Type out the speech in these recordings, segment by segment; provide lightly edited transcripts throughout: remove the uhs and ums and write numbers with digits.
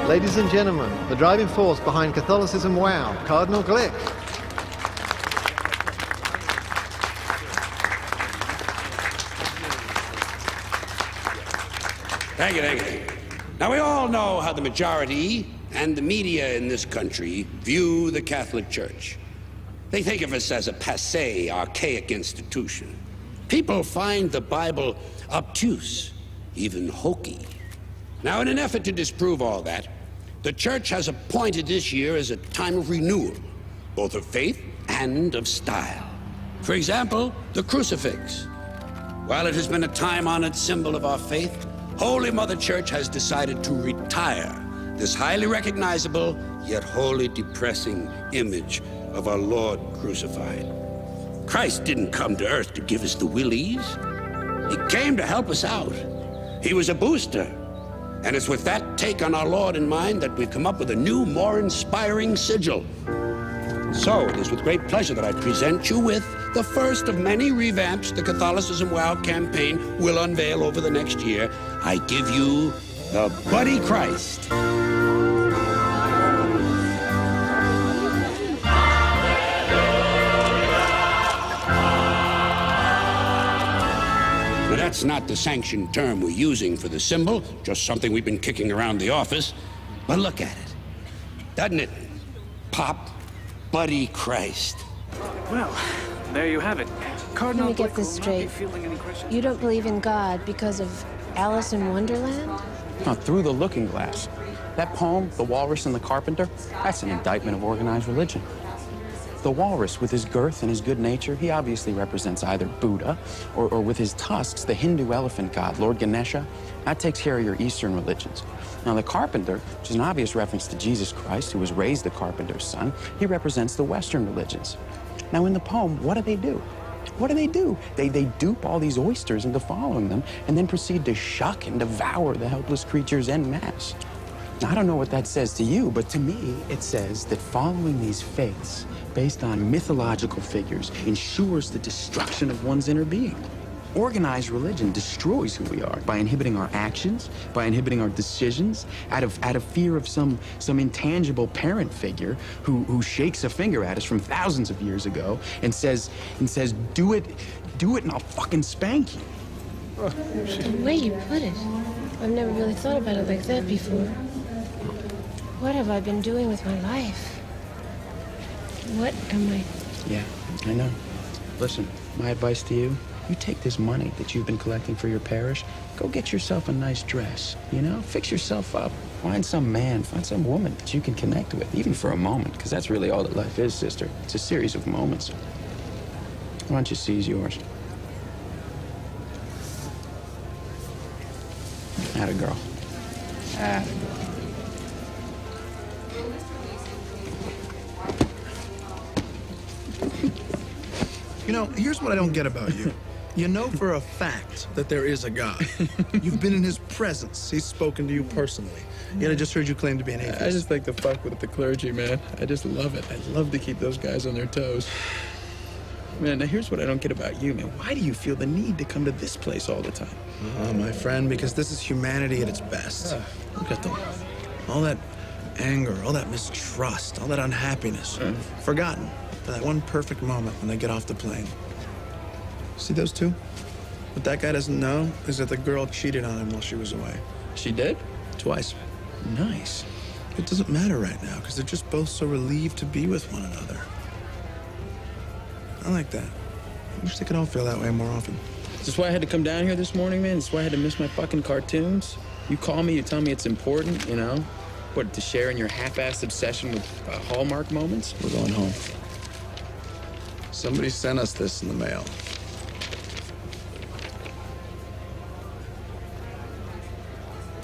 Ladies and gentlemen, the driving force behind Catholicism Wow, Cardinal Glick. Thank you. Now, we all know how the majority and the media in this country view the Catholic Church. They think of us as a passé, archaic institution. People find the Bible obtuse, even hokey. Now, in an effort to disprove all that, the Church has appointed this year as a time of renewal, both of faith and of style. For example, the crucifix. While it has been a time-honored symbol of our faith, Holy Mother Church has decided to retire this highly recognizable, yet wholly depressing image of our Lord crucified. Christ didn't come to earth to give us the willies. He came to help us out. He was a booster. And it's with that take on our Lord in mind that we've come up with a new, more inspiring sigil. So, it is with great pleasure that I present you with the first of many revamps the Catholicism Wow campaign will unveil over the next year. I give you the Buddy Christ. Now, that's not the sanctioned term we're using for the symbol, just something we've been kicking around the office. But look at it. Doesn't it pop? Buddy Christ. Well, there you have it. Cardinal, let me get this straight. You don't believe in God because of Alice in Wonderland? Not through the looking glass. That poem, The Walrus and the Carpenter, that's an indictment of organized religion. The walrus, with his girth and his good nature, he obviously represents either Buddha or with his tusks, the Hindu elephant god, Lord Ganesha. That takes care of your Eastern religions. Now, the carpenter, which is an obvious reference to Jesus Christ, who was raised the carpenter's son, he represents the Western religions. Now, in the poem, what do? What do? They dupe all these oysters into following them and then proceed to shuck and devour the helpless creatures en masse. Now, I don't know what that says to you, but to me, it says that following these faiths based on mythological figures ensures the destruction of one's inner being. Organized religion destroys who we are by inhibiting our actions, by inhibiting our decisions, out of fear of some intangible parent figure who shakes a finger at us from thousands of years ago and says, do it, and I'll fucking spank you. The way you put it, I've never really thought about it like that before. What have I been doing with my life? What am I? Yeah, I know. Listen, my advice to you, you take this money that you've been collecting for your parish, go get yourself a nice dress, you know? Fix yourself up. Find some man, find some woman that you can connect with, even for a moment, because that's really all that life is, sister. It's a series of moments. Why don't you seize yours? Atta girl. Atta girl. You know, here's what I don't get about you. You know for a fact that there is a God. You've been in his presence. He's spoken to you personally. Yet I just heard you claim to be an atheist. I just like to fuck with the clergy, man. I just love it. I love to keep those guys on their toes. Man, now here's what I don't get about you, man. Why do you feel the need to come to this place all the time? Oh, my friend, because this is humanity at its best. Look at them. All that anger, all that mistrust, all that unhappiness. Forgotten for that one perfect moment when they get off the plane. See those two? What that guy doesn't know is that the girl cheated on him while she was away. She did? Twice. Nice. It doesn't matter right now, because they're just both so relieved to be with one another. I like that. I wish they could all feel that way more often. Is this why I had to come down here this morning, man? Is this why I had to miss my fucking cartoons? You call me, you tell me it's important, you know? What, to share in your half-assed obsession with Hallmark moments? We're going home. Somebody sent us this in the mail.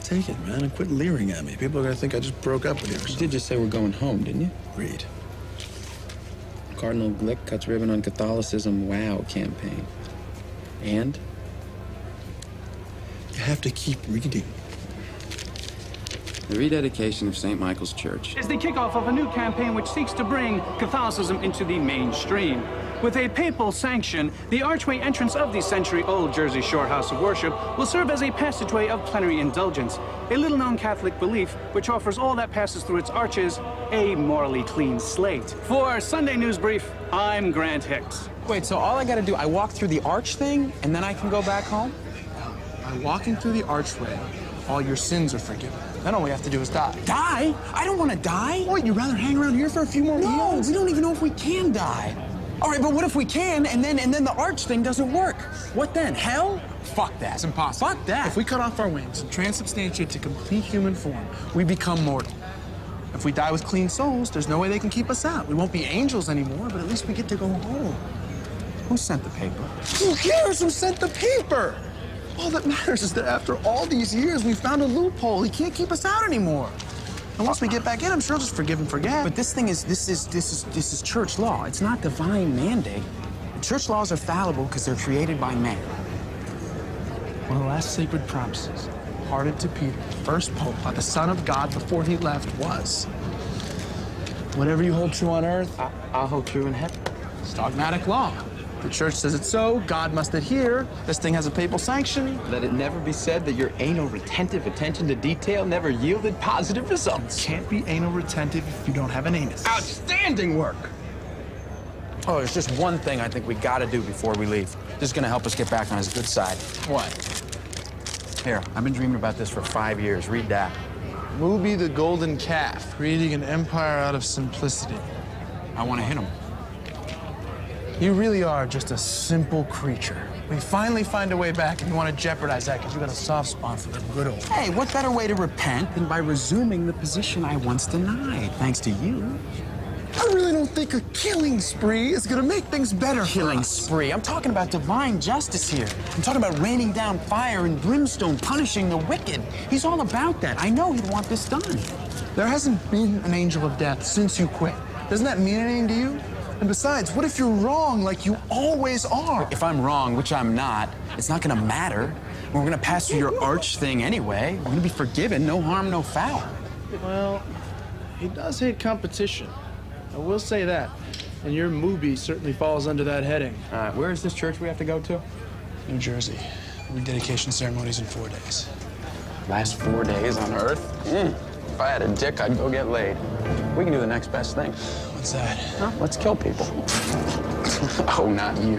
Take it, man, and quit leering at me. People are gonna think I just broke up with you or something. You did just say we're going home, didn't you? Read. Cardinal Glick cuts ribbon on Catholicism Wow campaign. And? You have to keep reading. The rededication of St. Michael's Church Is the kickoff of a new campaign which seeks to bring Catholicism into the mainstream. With a papal sanction, the archway entrance of the century-old Jersey Shore house of worship will serve as a passageway of plenary indulgence, a little-known Catholic belief which offers all that passes through its arches a morally clean slate. For Sunday News Brief, I'm Grant Hicks. Wait, so all I gotta do, I walk through the arch thing, and then I can go back home? By walking through the archway, all your sins are forgiven. Then all we have to do is die. Die? I don't want to die. What, you'd rather hang around here for a few more No, years? we don't even know if we can die. All right, but what if we can, and then the arch thing doesn't work? What then? Hell? Fuck that. It's impossible. Fuck that. If we cut off our wings and transubstantiate to complete human form, we become mortal. If we die with clean souls, there's no way they can keep us out. We won't be angels anymore, but at least we get to go home. Who sent the paper? Who cares who sent the paper? All that matters is that after all these years, we found a loophole. He can't keep us out anymore. And once we get back in, I'm sure he'll just forgive and forget. But this is church law. It's not divine mandate. Church laws are fallible because they're created by man. One of the last sacred promises, imparted to Peter, first pope, by the Son of God before he left, was, whatever you hold true on earth, I'll hold true in heaven. it's dogmatic law. The church says it's so, God must adhere. This thing has a papal sanction. Let it never be said that your anal retentive attention to detail never yielded positive results. Can't be anal retentive if you don't have an anus. Outstanding work! Oh, there's just one thing I think we gotta do before we leave. This is gonna help us get back on his good side. What? Here, I've been dreaming about this for 5 years. Read that. Mubi the golden calf, creating an empire out of simplicity. I want to hit him. You really are just a simple creature. We finally find a way back, and you want to jeopardize that because you got a soft spot for the good old. Hey, what better way to repent than by resuming the position I once denied, thanks to you? I really don't think a killing spree is gonna make things better. Killing spree. I'm talking about divine justice here. I'm talking about raining down fire and brimstone, punishing the wicked. He's all about that. I know he'd want this done. There hasn't been an angel of death since you quit. Doesn't that mean anything to you? And besides, what if you're wrong like you always are? If I'm wrong, which I'm not, it's not gonna matter. We're gonna pass through your arch thing anyway. We're gonna be forgiven, no harm, no foul. Well, he does hate competition. I will say that. And your Mubi certainly falls under that heading. Where is this church we have to go to? New Jersey. Rededication ceremonies in 4 days. Last 4 days on Earth? If I had a dick, I'd go get laid. We can do the next best thing. What's that? Huh? Let's kill people. Oh, not you.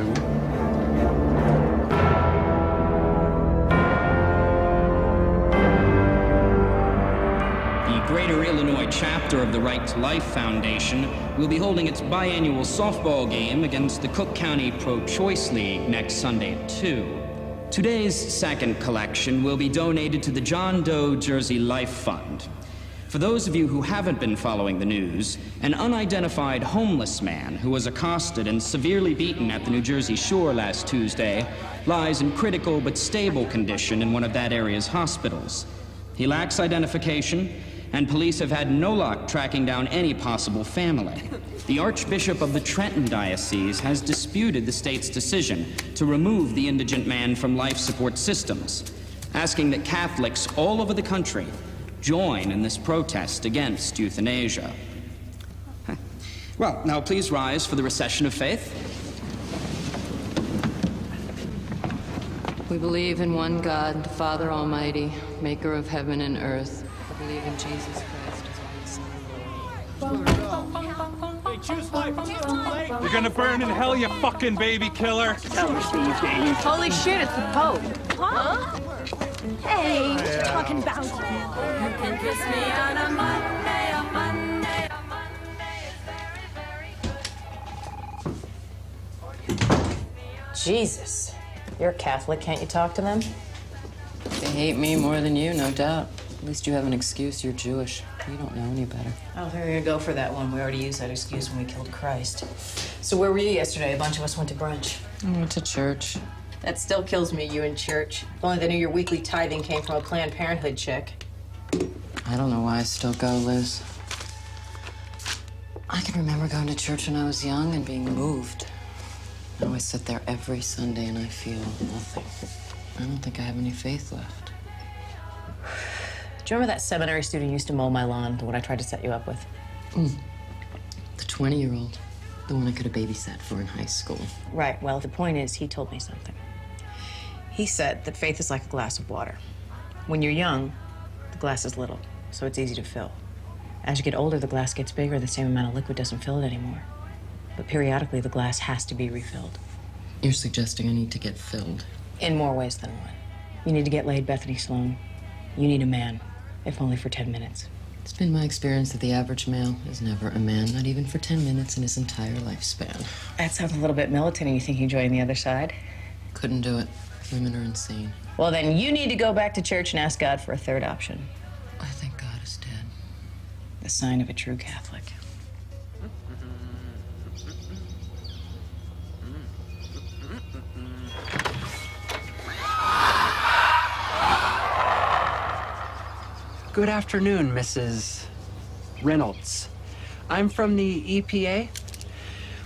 The Greater Illinois chapter of the Right to Life Foundation will be holding its biannual softball game against the Cook County Pro-Choice League next Sunday at 2. Today's second collection will be donated to the John Doe Jersey Life Fund. For those of you who haven't been following the news, an unidentified homeless man who was accosted and severely beaten at the New Jersey shore last Tuesday lies in critical but stable condition in one of that area's hospitals. He lacks identification, and police have had no luck tracking down any possible family. The Archbishop of the Trenton Diocese has disputed the state's decision to remove the indigent man from life support systems, asking that Catholics all over the country join in this protest against euthanasia. Well, now please rise for the recession of faith. We believe in one God, Father Almighty, maker of heaven and earth. I believe in Jesus Christ, his only Son. You're gonna burn in hell, you fucking baby killer. Holy shit, it's the Pope. Huh? Hey, what you talking about? You can kiss me on a Monday, a Monday, a Monday. Jesus. You're Catholic, can't you talk to them? They hate me more than you, no doubt. At least you have an excuse, you're Jewish. You don't know any better. Oh, here you go for that one. We already used that excuse when we killed Christ. So where were you yesterday? A bunch of us went to brunch. I went to church. That still kills me, you in church. If only they knew your weekly tithing came from a Planned Parenthood check. I don't know why I still go, Liz. I can remember going to church when I was young and being moved. Now I sit there every Sunday and I feel nothing. I don't think I have any faith left. Do you remember that seminary student who used to mow my lawn, the one I tried to set you up with? The 20-year-old. The one I could have babysat for in high school. Right, well, the point is, he told me something. He said that faith is like a glass of water. When you're young, the glass is little, so it's easy to fill. As you get older, the glass gets bigger, the same amount of liquid doesn't fill it anymore. But periodically, the glass has to be refilled. You're suggesting I need to get filled? In more ways than one. You need to get laid, Bethany Sloan. You need a man, if only for 10 minutes. It's been my experience that the average male is never a man, not even for 10 minutes in his entire lifespan. That sounds a little bit militant, and you think you join the other side? Couldn't do it. Women are insane. Well, then you need to go back to church and ask God for a third option. I think God is dead. The sign of a true Catholic. Good afternoon, Mrs. Reynolds. I'm from the EPA.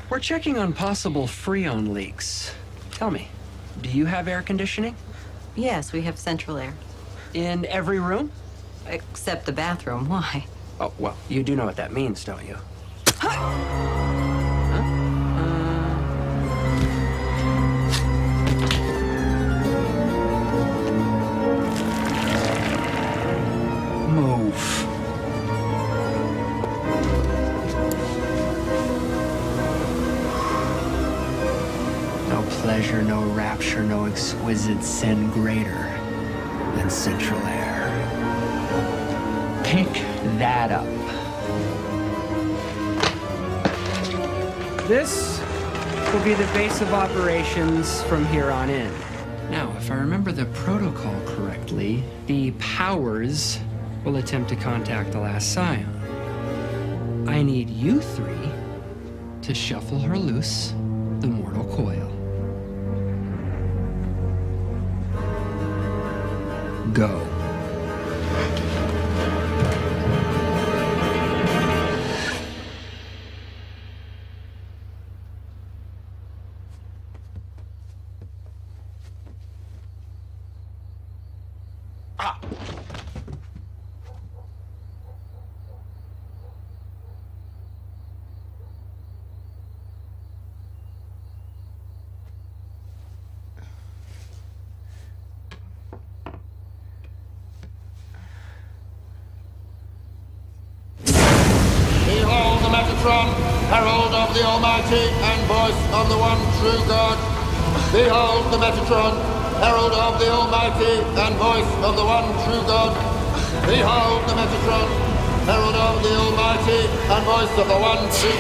We're checking on possible Freon leaks. Tell me, do you have air conditioning? Yes, we have central air. In every room? Except the bathroom. Why? Oh, well, you do know what that means, don't you? Move. No pleasure, no rapture, no exquisite sin greater than central air. Pick that up. This will be the base of operations from here on in. Now, if I remember the protocol correctly, the powers will attempt to contact the last scion. I need you three to shuffle her loose the mortal coil. Go. Behold the Metatron, herald of the Almighty and voice of the one true God. Behold the Metatron, herald of the Almighty and voice of the one true God. Behold the Metatron, herald of the Almighty and voice of the one true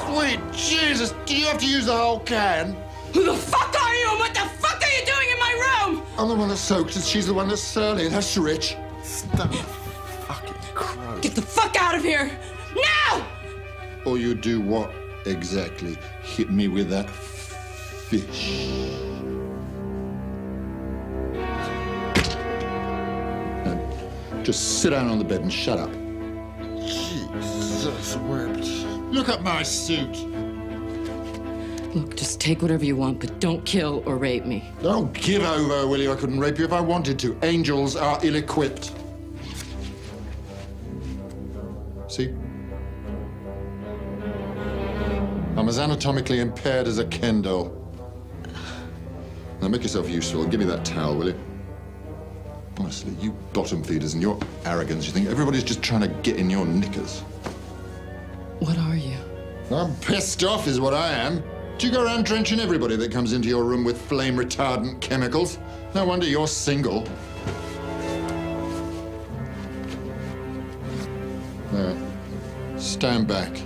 Sweet Jesus, do you have to use the whole can? Who the fuck are you, and what the fuck are you doing in my room? I'm the one that's soaked, and she's the one that's surly, and that's rich. Stop fucking crow. Get the fuck out of here! Now! Or you do what exactly? Hit me with that fish. Now, just sit down on the bed and shut up. Jesus wept. Look at my suit. Look, just take whatever you want, but don't kill or rape me. Don't give over, will you? I couldn't rape you if I wanted to. Angels are ill-equipped. See? I'm as anatomically impaired as a Ken doll. Now make yourself useful and give me that towel, will you? Honestly, you bottom feeders and your arrogance, you think everybody's just trying to get in your knickers. What are you? I'm pissed off is what I am. Do you go around drenching everybody that comes into your room with flame-retardant chemicals? No wonder you're single. Now, stand back.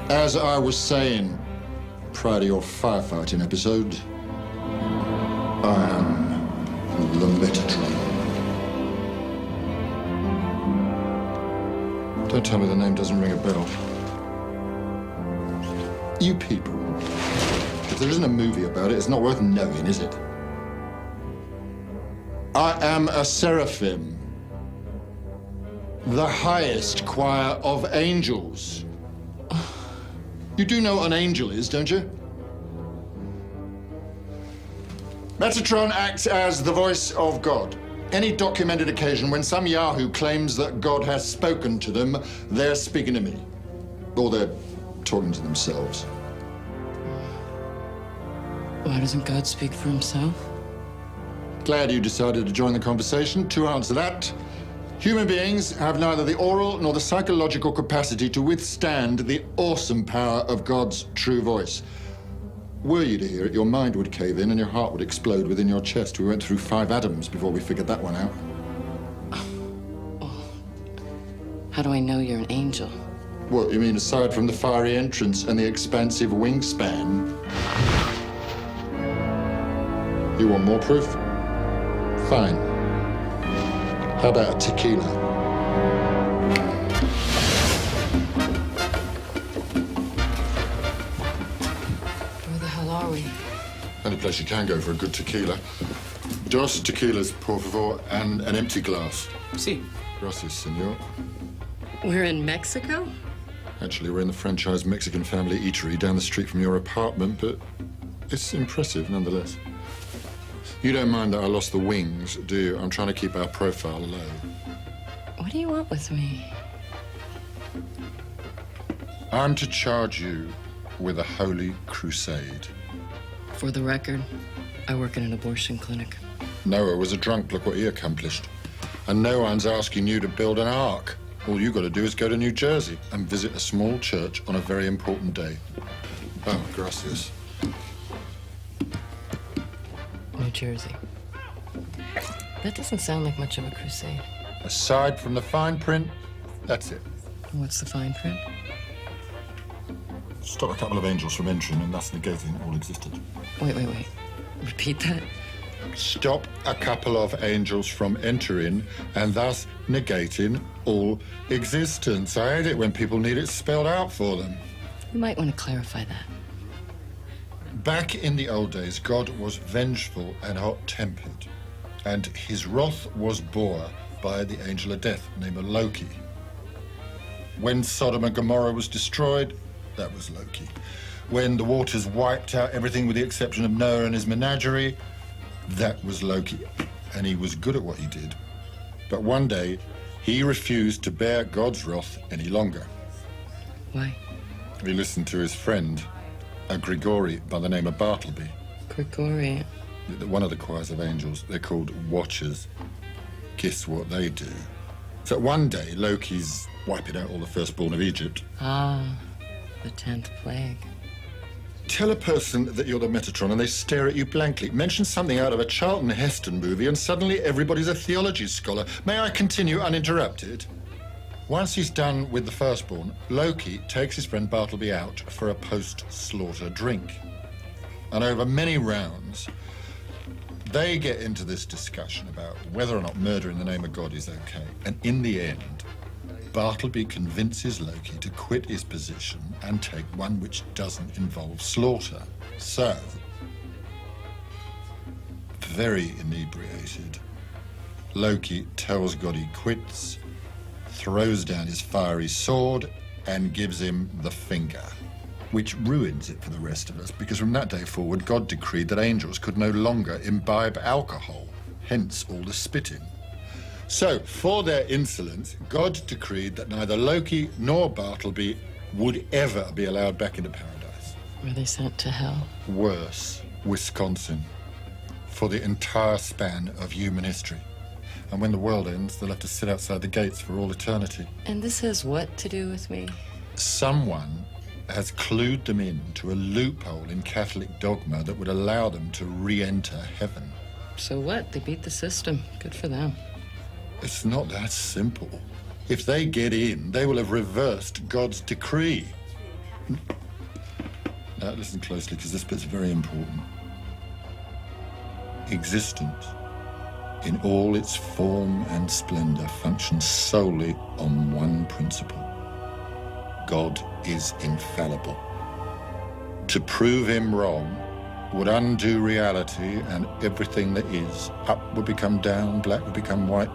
As I was saying, prior to your firefighting episode, I am the Metatron. Don't tell me the name doesn't ring a bell. You people, if there isn't a movie about it, it's not worth knowing, is it? I am a seraphim. The highest choir of angels. You do know what an angel is, don't you? Metatron acts as the voice of God. Any documented occasion when some Yahoo claims that God has spoken to them, they're speaking to me. Or they're talking to themselves. Why doesn't God speak for himself? Glad you decided to join the conversation. To answer that, human beings have neither the oral nor the psychological capacity to withstand the awesome power of God's true voice. Were you to hear it, your mind would cave in and your heart would explode within your chest. We went through 5 atoms before we figured that one out. How do I know you're an angel? What, you mean aside from the fiery entrance and the expansive wingspan? You want more proof? Fine. How about a tequila? Where the hell are we? Any place you can go for a good tequila. 2 tequilas, por favor, and an empty glass. Si. Gracias, senor. We're in Mexico? Actually, we're in the franchise Mexican family eatery down the street from your apartment, but it's impressive nonetheless. You don't mind that I lost the wings, do you? I'm trying to keep our profile low. What do you want with me? I'm to charge you with a holy crusade. For the record, I work in an abortion clinic. Noah was a drunk, look what he accomplished. And no one's asking you to build an ark. All you got to do is go to New Jersey and visit a small church on a very important day. Oh, gracias. New Jersey. That doesn't sound like much of a crusade. Aside from the fine print, that's it. What's the fine print? Stop a couple of angels from entering, and thus negating all existence. Wait. Repeat that. Stop a couple of angels from entering, and thus negating all existence. I hate it when people need it spelled out for them. You might want to clarify that. Back in the old days, God was vengeful and hot-tempered, and his wrath was bore by the angel of death, named Loki. When Sodom and Gomorrah was destroyed, that was Loki. When the waters wiped out everything with the exception of Noah and his menagerie, that was Loki. And he was good at what he did. But one day, he refused to bear God's wrath any longer. Why? He listened to his friend, a Grigori by the name of Bartleby. Grigori? One of the choirs of angels. They're called Watchers. Guess what they do? So one day, Loki's wiping out all the firstborn of Egypt. Ah, the 10th plague. Tell a person that you're the Metatron and they stare at you blankly. Mention something out of a Charlton Heston movie and suddenly everybody's a theology scholar. May I continue uninterrupted? Once he's done with the firstborn, Loki takes his friend Bartleby out for a post-slaughter drink. And over many rounds, they get into this discussion about whether or not murder in the name of God is okay. And in the end, Bartleby convinces Loki to quit his position and take one which doesn't involve slaughter. So, very inebriated, Loki tells God he quits, throws down his fiery sword, and gives him the finger, which ruins it for the rest of us, because from that day forward, God decreed that angels could no longer imbibe alcohol, hence all the spitting. So, for their insolence, God decreed that neither Loki nor Bartleby would ever be allowed back into paradise. Were they sent to hell? Worse, Wisconsin, for the entire span of human history. And when the world ends, they'll have to sit outside the gates for all eternity. And this has what to do with me? Someone has clued them in to a loophole in Catholic dogma that would allow them to re-enter heaven. So what? They beat the system. Good for them. It's not that simple. If they get in, they will have reversed God's decree. Now, listen closely, because this bit's very important. Existence, in all its form and splendor, functions solely on one principle. God is infallible. To prove him wrong would undo reality and everything that is. Up would become down, black would become white.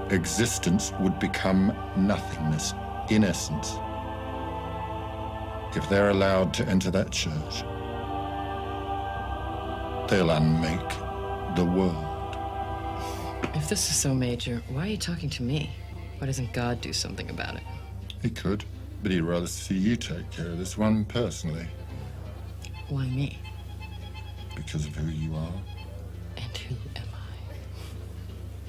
existence would become nothingness, in essence, if they're allowed to enter that church. They'll unmake the world. If this is so major, why are you talking to me? Why doesn't God do something about it? He could, but he'd rather see you take care of this one personally. Why me? Because of who you are. And who am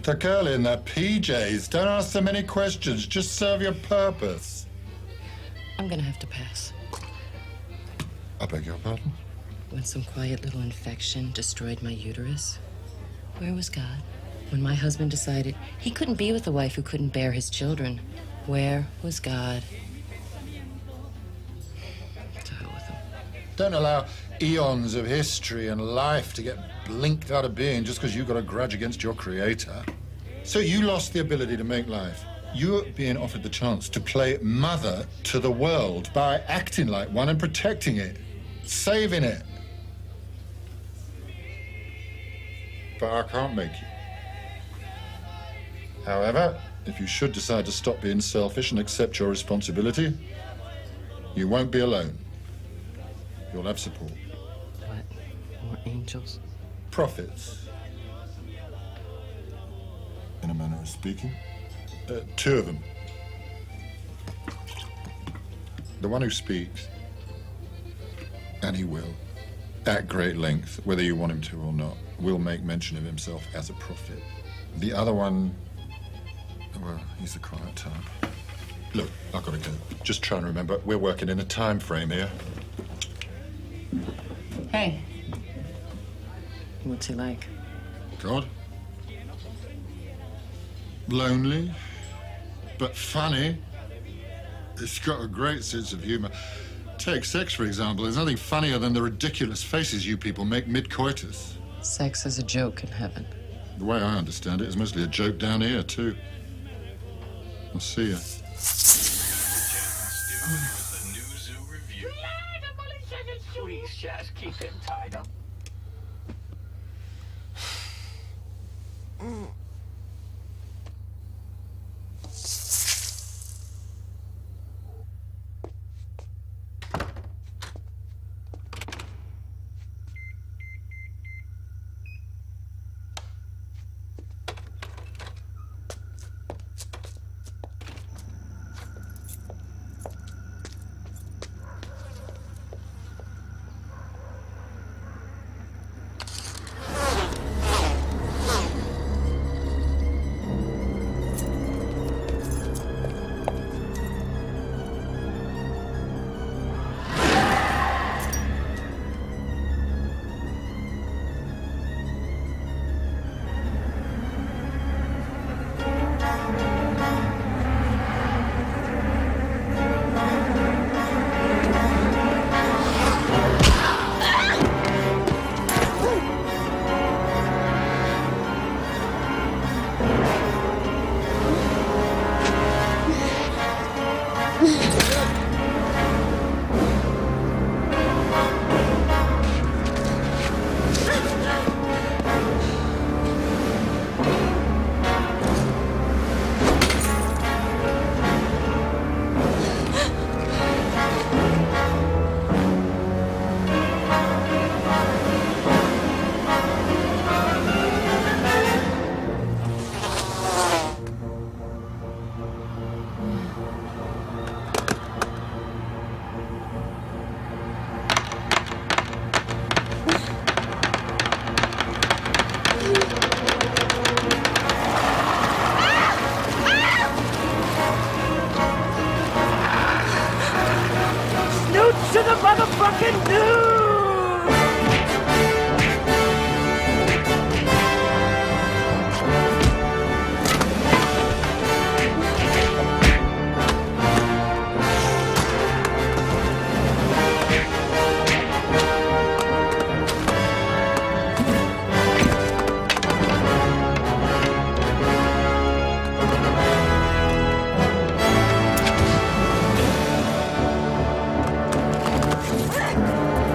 The girl in the PJs. Don't ask so many questions. Just serve your purpose. I'm gonna have to pass. I beg your pardon? When some quiet little infection destroyed my uterus, where was God? When my husband decided he couldn't be with a wife who couldn't bear his children, where was God? To hell with him. Don't allow eons of history and life to get blinked out of being just because you got a grudge against your creator. So you lost the ability to make life. You're being offered the chance to play mother to the world by acting like one and protecting it, saving it. But I can't make you. However, if you should decide to stop being selfish and accept your responsibility, you won't be alone. You'll have support. What? More angels? Prophets. In a manner of speaking. 2 of them. The one who speaks, and he will, at great length, whether you want him to or not, will make mention of himself as a prophet. The other one, well, he's the quiet type. Look, I've got to go. Just trying to remember, we're working in a time frame here. Hey. What's he like? God. Lonely, but funny. It's got a great sense of humor. Take sex, for example. There's nothing funnier than the ridiculous faces you people make mid-coitus. Sex is a joke in heaven. The way I understand it is mostly a joke down here, too. I'll see you. Please just keep him tied up. To the motherfucking news!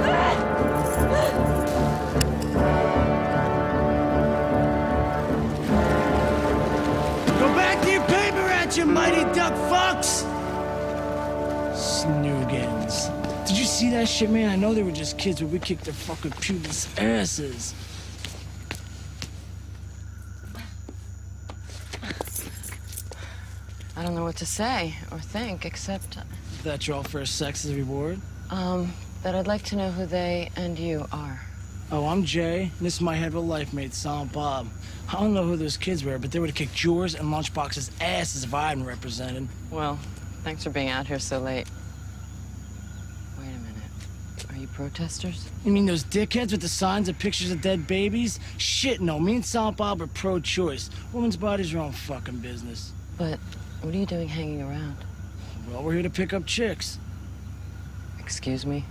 Ah! see that shit, man? I know they were just kids, but we kicked their fucking pubis asses. I don't know what to say or think, except... That your first sex as a reward? That I'd like to know who they and you are. Oh, I'm Jay, and this is my head of a life mate, Silent Bob. I don't know who those kids were, but they would have kicked yours and Lunchbox's asses if I hadn't represented. Well, thanks for being out here so late. Wait a minute. Are you protesters? You mean those dickheads with the signs and pictures of dead babies? Shit, no. Me and Silent Bob are pro-choice. Women's bodies are own fucking business. But what are you doing hanging around? Well, we're here to pick up chicks. Excuse me?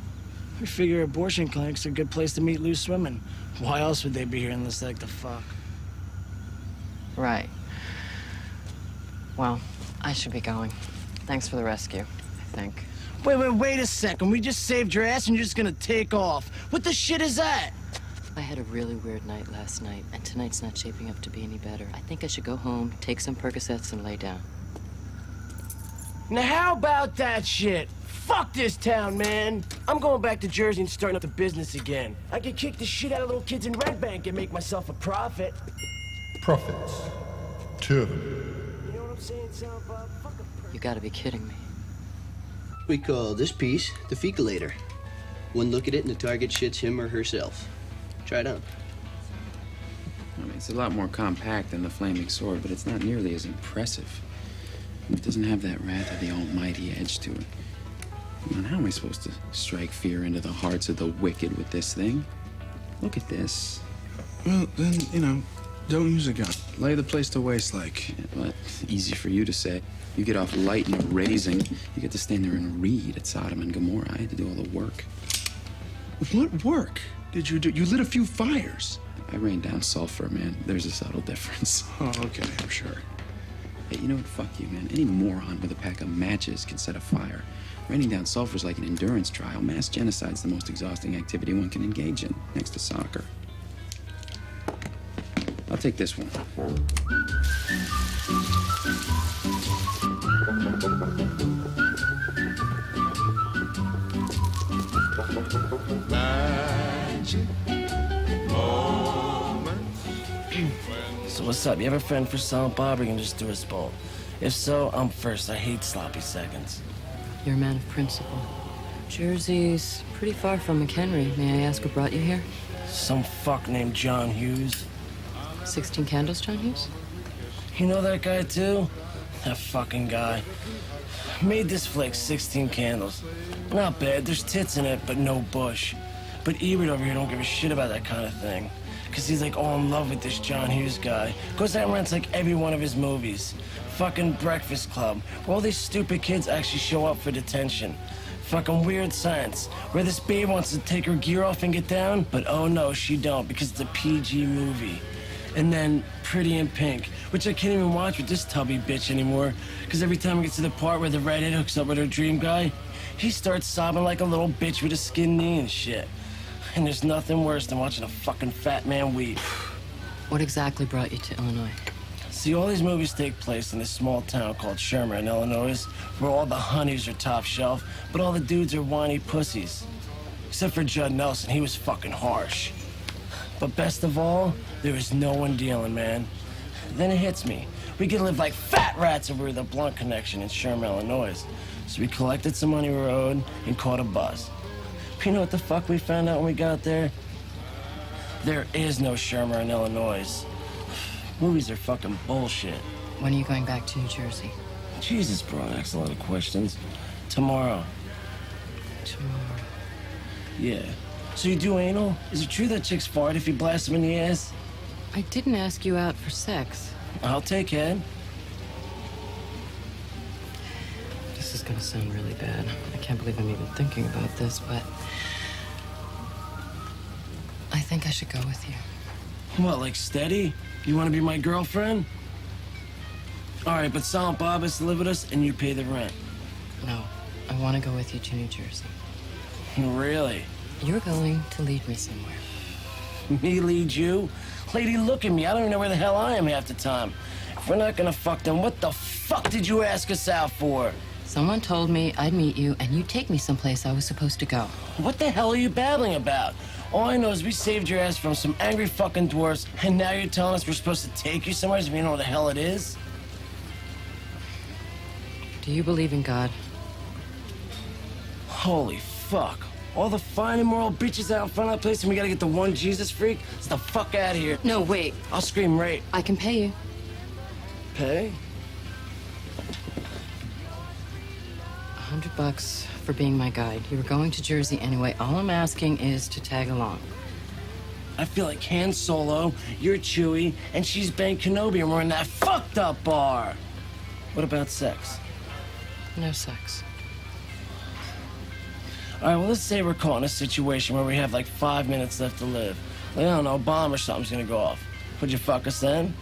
We figure abortion clinics are a good place to meet loose women. Why else would they be here unless they like to fuck? Right. Well, I should be going. Thanks for the rescue, I think. Wait a second. We just saved your ass and you're just gonna take off. What the shit is that? I had a really weird night last night, and tonight's not shaping up to be any better. I think I should go home, take some Percocets, and lay down. Now how about that shit? Fuck this town, man. I'm going back to Jersey and starting up the business again. I can kick the shit out of little kids in Red Bank and make myself a profit. Profits. 2 of them. You know what I'm saying, Silent Bob? Fuck a You gotta be kidding me. We call this piece the fecalator. One look at it and the target shits him or herself. Try it on. I mean, it's a lot more compact than the flaming sword, but it's not nearly as impressive. It doesn't have that wrath of the almighty edge to it. Man, how am I supposed to strike fear into the hearts of the wicked with this thing? Look at this. Well, then, you know, don't use a gun. Lay the place to waste like. Yeah, well, easy for you to say. You get off light and raising. You get to stand there and read at Sodom and Gomorrah. I had to do all the work. What work did you do? You lit a few fires. I rained down sulfur, man. There's a subtle difference. Oh, okay, I'm sure. Hey, you know what? Fuck you, man. Any moron with a pack of matches can set a fire. Raining down sulfur is like an endurance trial. Mass genocide's the most exhausting activity one can engage in, next to soccer. I'll take this one. So what's up? You have a friend for Silent Bob, or you can just do us both? If so, I'm first. I hate sloppy seconds. You're a man of principle. Jersey's pretty far from McHenry. May I ask what brought you here? Some fuck named John Hughes. 16 Candles, John Hughes? You know that guy, too? That fucking guy. Made this flick 16 Candles. Not bad. There's tits in it, but no bush. But Ebert over here don't give a shit about that kind of thing. Because he's like all in love with this John Hughes guy. Goes out and rents like every one of his movies. Fucking Breakfast Club, where all these stupid kids actually show up for detention. Fucking Weird Science, where this babe wants to take her gear off and get down, but oh no, she don't, because it's a PG movie. And then Pretty in Pink, which I can't even watch with this tubby bitch anymore, because every time we get to the part where the redhead hooks up with her dream guy, he starts sobbing like a little bitch with a skinned knee and shit. And there's nothing worse than watching a fucking fat man weep. What exactly brought you to Illinois? See, all these movies take place in this small town called Shermer in Illinois, where all the honeys are top shelf, but all the dudes are whiny pussies. Except for Judd Nelson, he was fucking harsh. But best of all, there was no one dealing, man. Then it hits me. We could live like fat rats if we were the Blunt Connection in Shermer, Illinois. So we collected some money we were owed and caught a bus. You know what the fuck we found out when we got there? There is no Shermer in Illinois. Movies are fucking bullshit. When are you going back to New Jersey? Jesus, bro, that's a lot of questions. Tomorrow. Tomorrow. Yeah. So you do anal? Is it true that chicks fart if you blast them in the ass? I didn't ask you out for sex. I'll take head. This is gonna sound really bad. I can't believe I'm even thinking about this, but I think I should go with you. What, like steady? You want to be my girlfriend? All right, but Silent Bob has to live with us, and you pay the rent. No, I want to go with you to New Jersey. Really? You're going to lead me somewhere. Me lead you? Lady, look at me. I don't even know where the hell I am half the time. If we're not gonna fuck them, what the fuck did you ask us out for? Someone told me I'd meet you and you'd take me someplace I was supposed to go. What the hell are you babbling about? All I know is we saved your ass from some angry fucking dwarfs, and now you're telling us we're supposed to take you somewhere so we know what the hell it is? Do you believe in God? Holy fuck. All the fine and moral bitches out in front of that place and we gotta get the one Jesus freak? Let's the fuck out of here. No, wait. I'll scream rape. I can pay you. Pay? $100 for being my guide. You were going to Jersey anyway. All I'm asking is to tag along. I feel like Han Solo, you're Chewie, and she's Ben Kenobi, and we're in that fucked up bar. What about sex? No sex. All right, well, let's say we're caught in a situation where we have like 5 minutes left to live. Like, I don't know, a bomb or something's gonna go off. Would you fuck us then?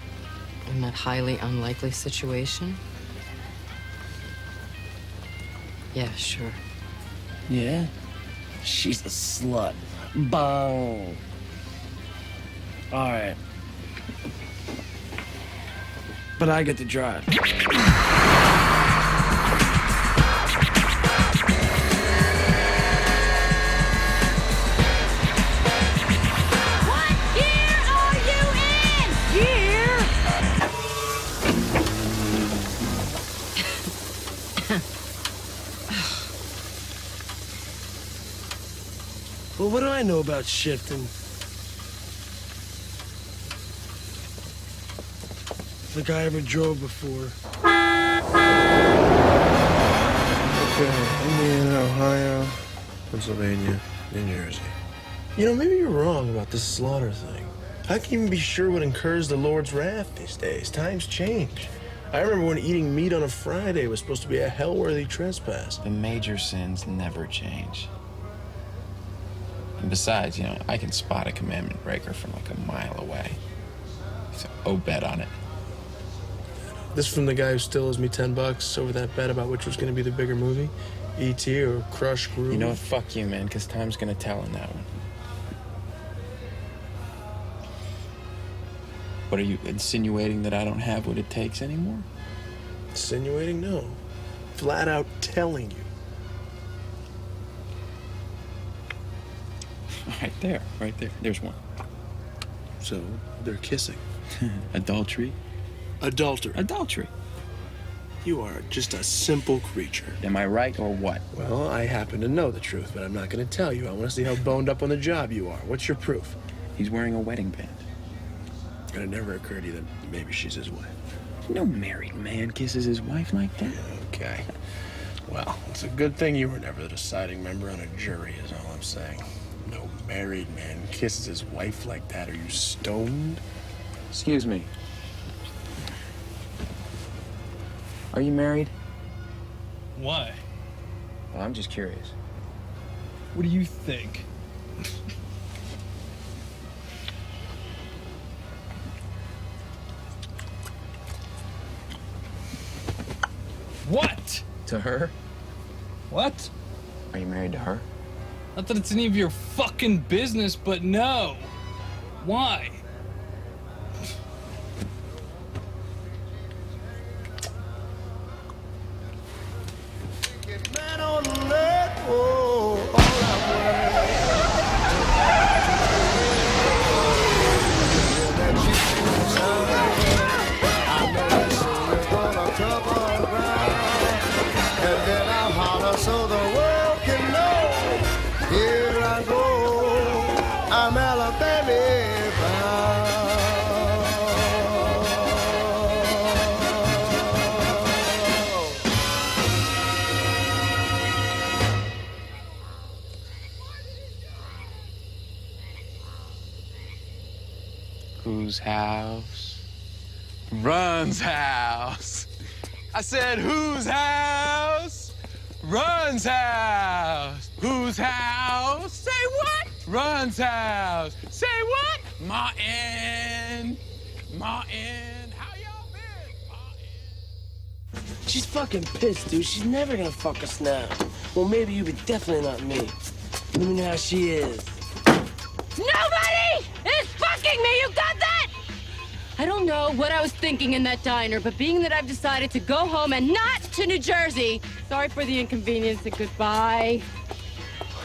In that highly unlikely situation? Yeah, sure. Yeah? She's a slut. Bong. All right. But I get to drive. Well, what do I know about shifting? Like I ever drove before. Okay, Indiana, Ohio, Pennsylvania, New Jersey. You know, maybe you're wrong about this slaughter thing. How can you even be sure what incurs the Lord's wrath these days? Times change. I remember when eating meat on a Friday was supposed to be a hell-worthy trespass. The major sins never change. And besides, you know, I can spot a commandment breaker from like a mile away. So, bet on it. This from the guy who still owes me $10 over that bet about which was going to be the bigger movie, E.T. or Crush Groove. You know what? Fuck you, man, because time's gonna tell on that one. What, are you insinuating that I don't have what it takes anymore? Insinuating? No. Flat out telling you. Right there. There's one. So, they're kissing. Adultery. Adultery. You are just a simple creature. Am I right or what? Well, I happen to know the truth, but I'm not going to tell you. I want to see how boned up on the job you are. What's your proof? He's wearing a wedding band. And it never occurred to you that maybe she's his wife. No married man kisses his wife like that. Okay. Well, it's a good thing you were never the deciding member on a jury, is all I'm saying. No married man kisses his wife like that. Are you stoned? Excuse me. Are you married? Why? Well, I'm just curious. What do you think? What? To her? What? Are you married to her? Not that it's any of your fucking business, but no. Why? So the world can know, here I go, I'm Alabama Whose house runs house? I said, whose house runs house? Whose house? Say what? Runs house. Say what? Martin. How y'all been? She's fucking pissed, dude. She's never gonna fuck us now. Well, maybe you, but definitely not me. Let me know how she is. Nobody is fucking me! You got that? I don't know what I was thinking in that diner, but being that I've decided to go home and not to New Jersey, Sorry for the inconvenience and goodbye.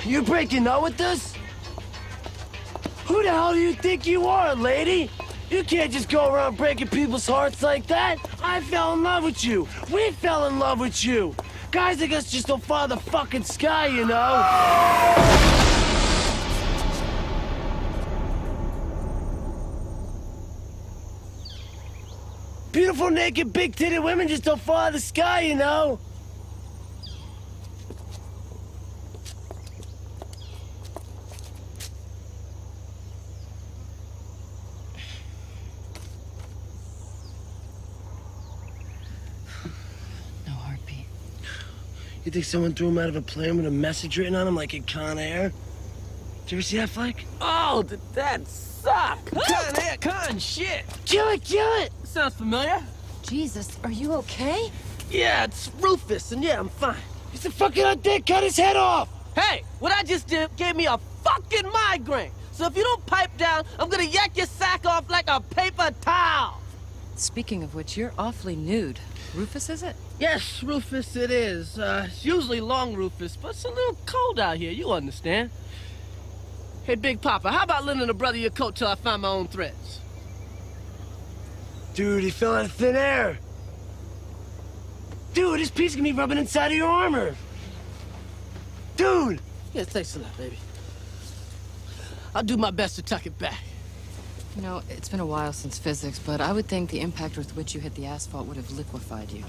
You breaking up with us? Who the hell do you think you are, lady? You can't just go around breaking people's hearts like that. I fell in love with you. We fell in love with you. Guys like us just don't follow the fucking sky, you know? Beautiful, naked, big-titted women just don't follow the sky, you know? No heartbeat. You think someone threw him out of a plane with a message written on him like in Con Air? Did you ever see that flick? Oh, did that suck? Con Air, con shit. Kill it, kill it! Sounds familiar. Jesus, are you okay? Yeah, it's Rufus, and yeah, I'm fine. He's a fucking undead, cut his head off! Hey, what I just did gave me a fucking migraine. So if you don't pipe down, I'm gonna yak your sack off like a paper towel. Speaking of which, you're awfully nude. Rufus, is it? Yes, Rufus it is. It's usually long Rufus, but it's a little cold out here, you understand. Hey, Big Papa, how about lending a brother your coat till I find my own threads? Dude, he fell out of thin air. Dude, this piece can be rubbing inside of your armor. Dude! Yeah, thanks a lot, baby. I'll do my best to tuck it back. You know, it's been a while since physics, but I would think the impact with which you hit the asphalt would have liquefied you.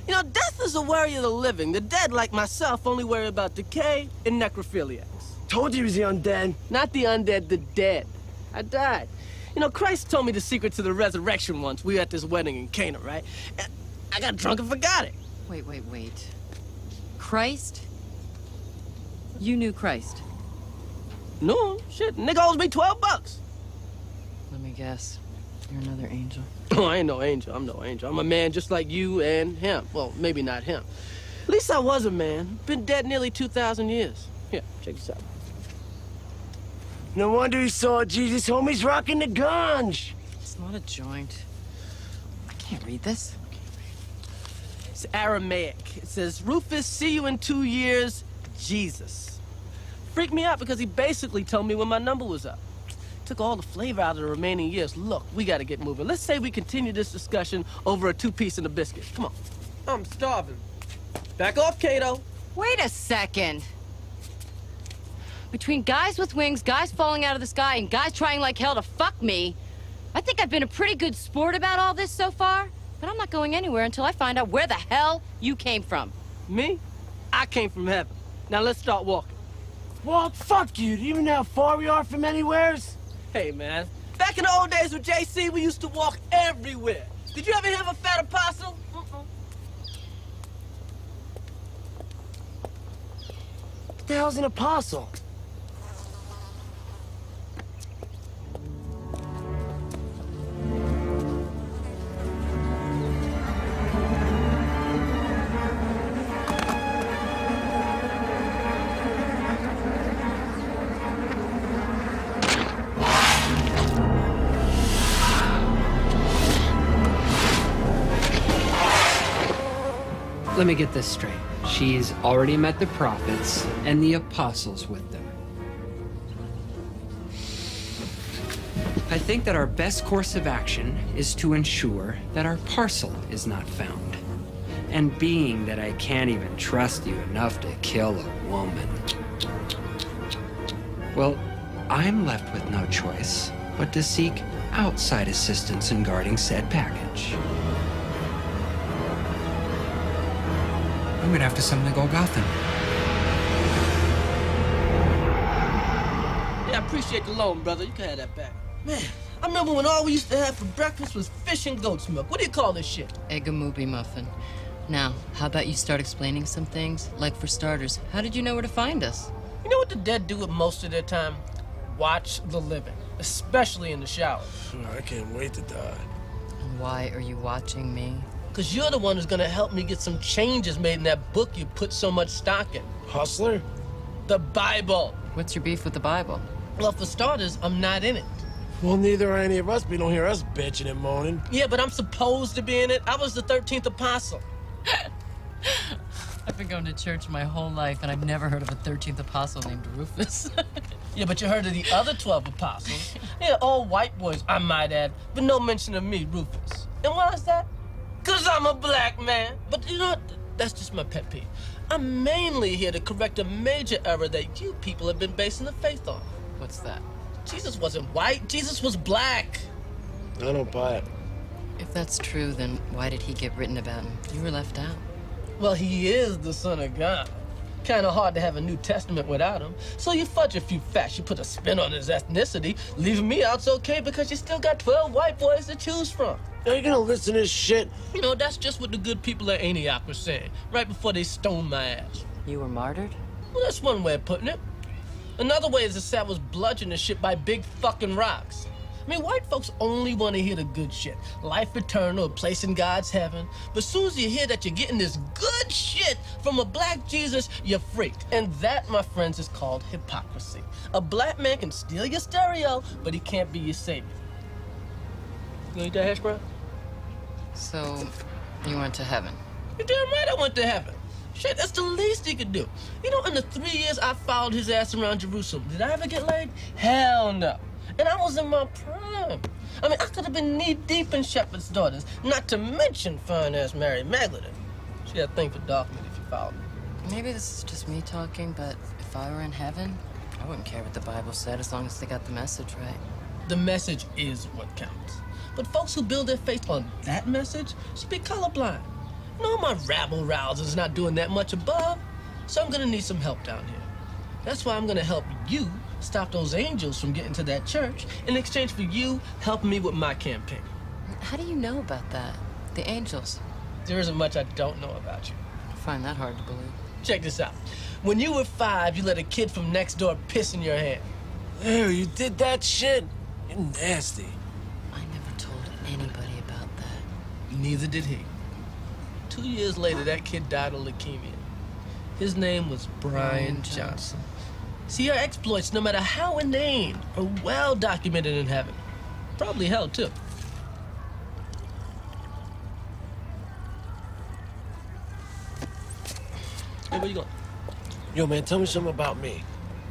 You know, death is a worry of the living. The dead, like myself, only worry about decay and necrophiliacs. Told you he was the undead. Not the undead, the dead. I died. You know, Christ told me the secret to the resurrection once. We were at this wedding in Cana, right? And I got drunk and forgot it. Wait. Christ? You knew Christ? No, shit. Nigga owes me $12. Let me guess. You're another angel. Oh, I ain't no angel. I'm no angel. I'm a man just like you and him. Well, maybe not him. At least I was a man. Been dead nearly 2,000 years. Here, check this out. No wonder he saw Jesus. Homie's rocking the ganj. It's not a joint. I can't read this. It's Aramaic. It says, Rufus, see you in 2 years, Jesus. Freaked me out because he basically told me when my number was up. Took all the flavor out of the remaining years. Look, we gotta get moving. Let's say we continue this discussion over a 2-piece and a biscuit. Come on. I'm starving. Back off, Kato. Wait a second. Between guys with wings, guys falling out of the sky, and guys trying like hell to fuck me, I think I've been a pretty good sport about all this so far, but I'm not going anywhere until I find out where the hell you came from. Me? I came from heaven. Now let's start walking. Walt, fuck you. Do you even know how far we are from anywheres? Hey, man. Back in the old days with JC, we used to walk everywhere. Did you ever hear of a fat apostle? What the hell's an apostle? Let me get this straight. She's already met the prophets and the apostles with them. I think that our best course of action is to ensure that our parcel is not found. And being that I can't even trust you enough to kill a woman, well, I'm left with no choice but to seek outside assistance in guarding said package. I'm gonna have to summon the Golgothan. Yeah, I appreciate the loan, brother. You can have that back. Man, I remember when all we used to have for breakfast was fish and goat's milk. What do you call this shit? Egg a movie muffin. Now, how about you start explaining some things? Like for starters, how did you know where to find us? You know what the dead do with most of their time? Watch the living, especially in the shower. I can't wait to die. And why are you watching me? Because you're the one who's gonna help me get some changes made in that book you put so much stock in. Hustler? The Bible. What's your beef with the Bible? Well, for starters, I'm not in it. Well, neither are any of us, but you don't hear us bitching and moaning. Yeah, but I'm supposed to be in it. I was the 13th apostle. I've been going to church my whole life, and I've never heard of a 13th apostle named Rufus. Yeah, but you heard of the other 12 apostles. Yeah, all white boys, I might add, but no mention of me, Rufus. And why is that? 'Cause I'm a black man. But you know what? That's just my pet peeve. I'm mainly here to correct a major error that you people have been basing the faith on. What's that? Jesus wasn't white. Jesus was black. I don't buy it. If that's true, then why did he get written about and you were left out? Well, he is the Son of God. Kind of hard to have a New Testament without him. So you fudge a few facts, you put a spin on his ethnicity. Leaving me out's okay because you still got 12 white boys to choose from. Are you gonna listen to this shit? You know, that's just what the good people at Antioch were saying, right before they stoned my ass. You were martyred? Well, that's one way of putting it. Another way is the Sat was bludgeoned to shit by big fucking rocks. I mean, white folks only want to hear the good shit. Life eternal, a place in God's heaven. But as soon as you hear that you're getting this good shit from a black Jesus, you're freaked. And that, my friends, is called hypocrisy. A black man can steal your stereo, but he can't be your savior. You gonna eat that hash brown? So, you went to heaven? You're damn right I went to heaven. Shit, that's the least he could do. You know, in the 3 years I followed his ass around Jerusalem, did I ever get laid? Hell no. And I was in my prime. I mean, I could have been knee-deep in Shepherd's daughters, not to mention fine-ass Mary Magdalene. She had a thing for dark meat if you followed me. Maybe this is just me talking, but if I were in heaven, I wouldn't care what the Bible said as long as they got the message right. The message is what counts. But folks who build their faith on that message should be colorblind. No, my rabble-rouser's not doing that much above, so I'm gonna need some help down here. That's why I'm gonna help you stop those angels from getting to that church in exchange for you helping me with my campaign. How do you know about that? The angels? There isn't much I don't know about you. I find that hard to believe. Check this out. When you were 5, you let a kid from next door piss in your hand. Ew, you did that shit? You're nasty. I never told anybody about that. Neither did he. 2 years later, that kid died of leukemia. His name was Brian Johnson. See, your exploits, no matter how inane, are well documented in heaven. Probably hell, too. Hey, where you going? Yo, man, tell me something about me.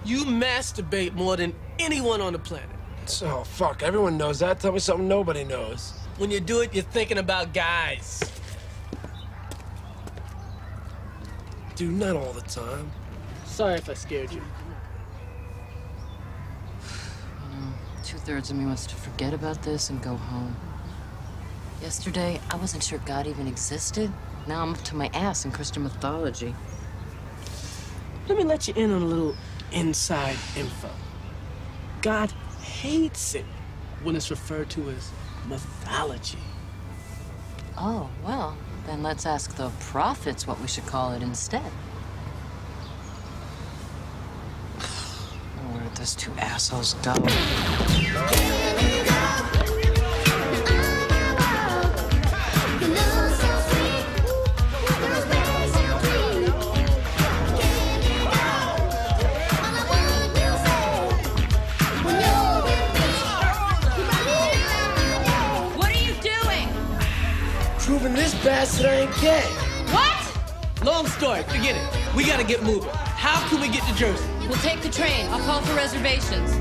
You masturbate more than anyone on the planet. So, fuck, everyone knows that. Tell me something nobody knows. When you do it, you're thinking about guys. Dude, not all the time. Sorry if I scared you. You know, 2/3 of me wants to forget about this and go home. Yesterday, I wasn't sure God even existed. Now I'm up to my ass in Christian mythology. Let me let you in on a little inside info. God hates it when it's referred to as mythology. Oh, well, then let's ask the prophets what we should call it instead. Where did those two assholes go? What are you doing? Proving this bastard I ain't gay. What? Long story, forget it. We gotta get moving. How can we get to Jersey? We'll take the train. I'll call for reservations.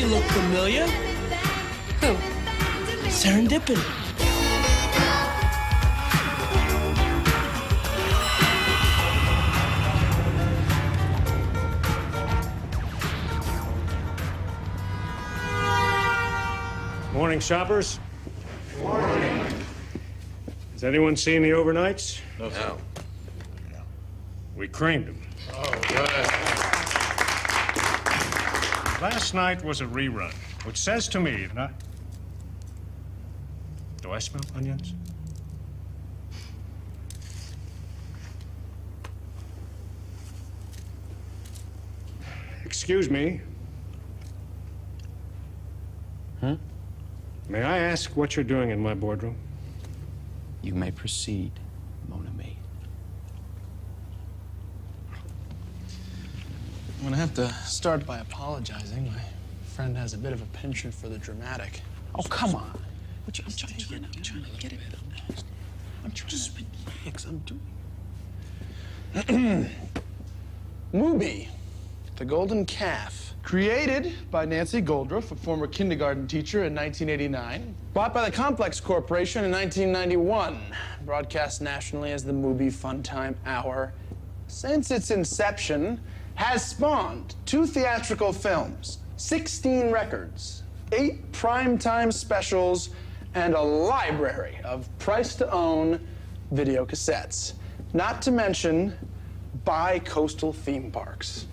Look familiar? Who? Serendipity. Morning, shoppers. Morning. Has anyone seen the overnights? No, sir. We creamed them. Oh, good. Last night was a rerun, which says to me, do I smell onions? Excuse me. May I ask what you're doing in my boardroom? You may proceed, mon ami. I'm gonna have to start by apologizing. My friend has a bit of a penchant for the dramatic. Oh, come on. I'm trying to get it. I'm trying to relax. I'm doing. Mubi, the golden calf. Created by Nancy Goldruff, a former kindergarten teacher, in 1989. Bought by the Complex Corporation in 1991. Broadcast nationally as the Mubi Funtime Hour. Since its inception, has spawned 2 theatrical films, 16 records, 8 primetime specials, and a library of price-to-own video cassettes. Not to mention bi-coastal theme parks,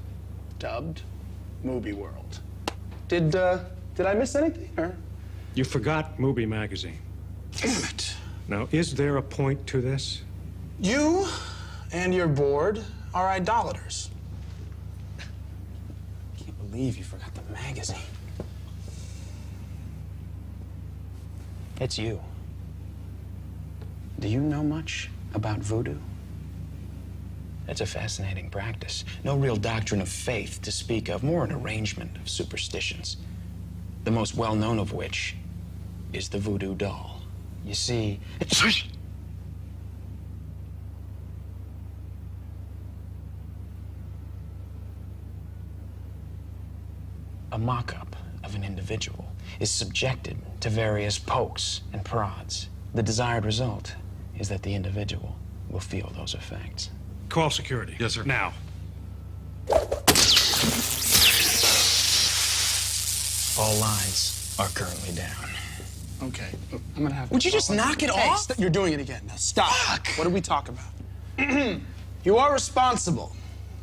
dubbed Mubi World. Did I miss anything, or? You forgot Mubi magazine. Damn it. Now, is there a point to this? You and your board are idolaters. Can't believe you forgot the magazine. It's you. Do you know much about voodoo? It's a fascinating practice. No real doctrine of faith to speak of, more an arrangement of superstitions. The most well-known of which is the voodoo doll. You see, a mock-up of an individual is subjected to various pokes and prods. The desired result is that the individual will feel those effects. Call security. Yes, sir. Now. All lines are currently down. Okay, I'm gonna have to... Would you just knock it off? You're doing it again. Now stop. Fuck! What did we talk about? You are responsible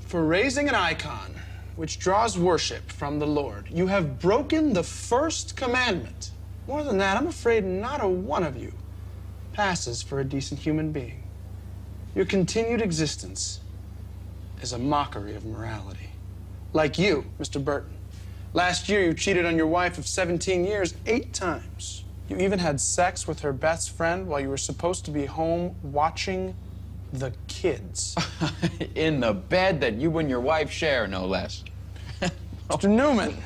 for raising an icon which draws worship from the Lord. You have broken the first commandment. More than that, I'm afraid not a one of you passes for a decent human being. Your continued existence is a mockery of morality. Like you, Mr. Burton. Last year, you cheated on your wife of 17 years 8 times. You even had sex with her best friend while you were supposed to be home watching the kids. In the bed that you and your wife share, no less. Mr. Newman,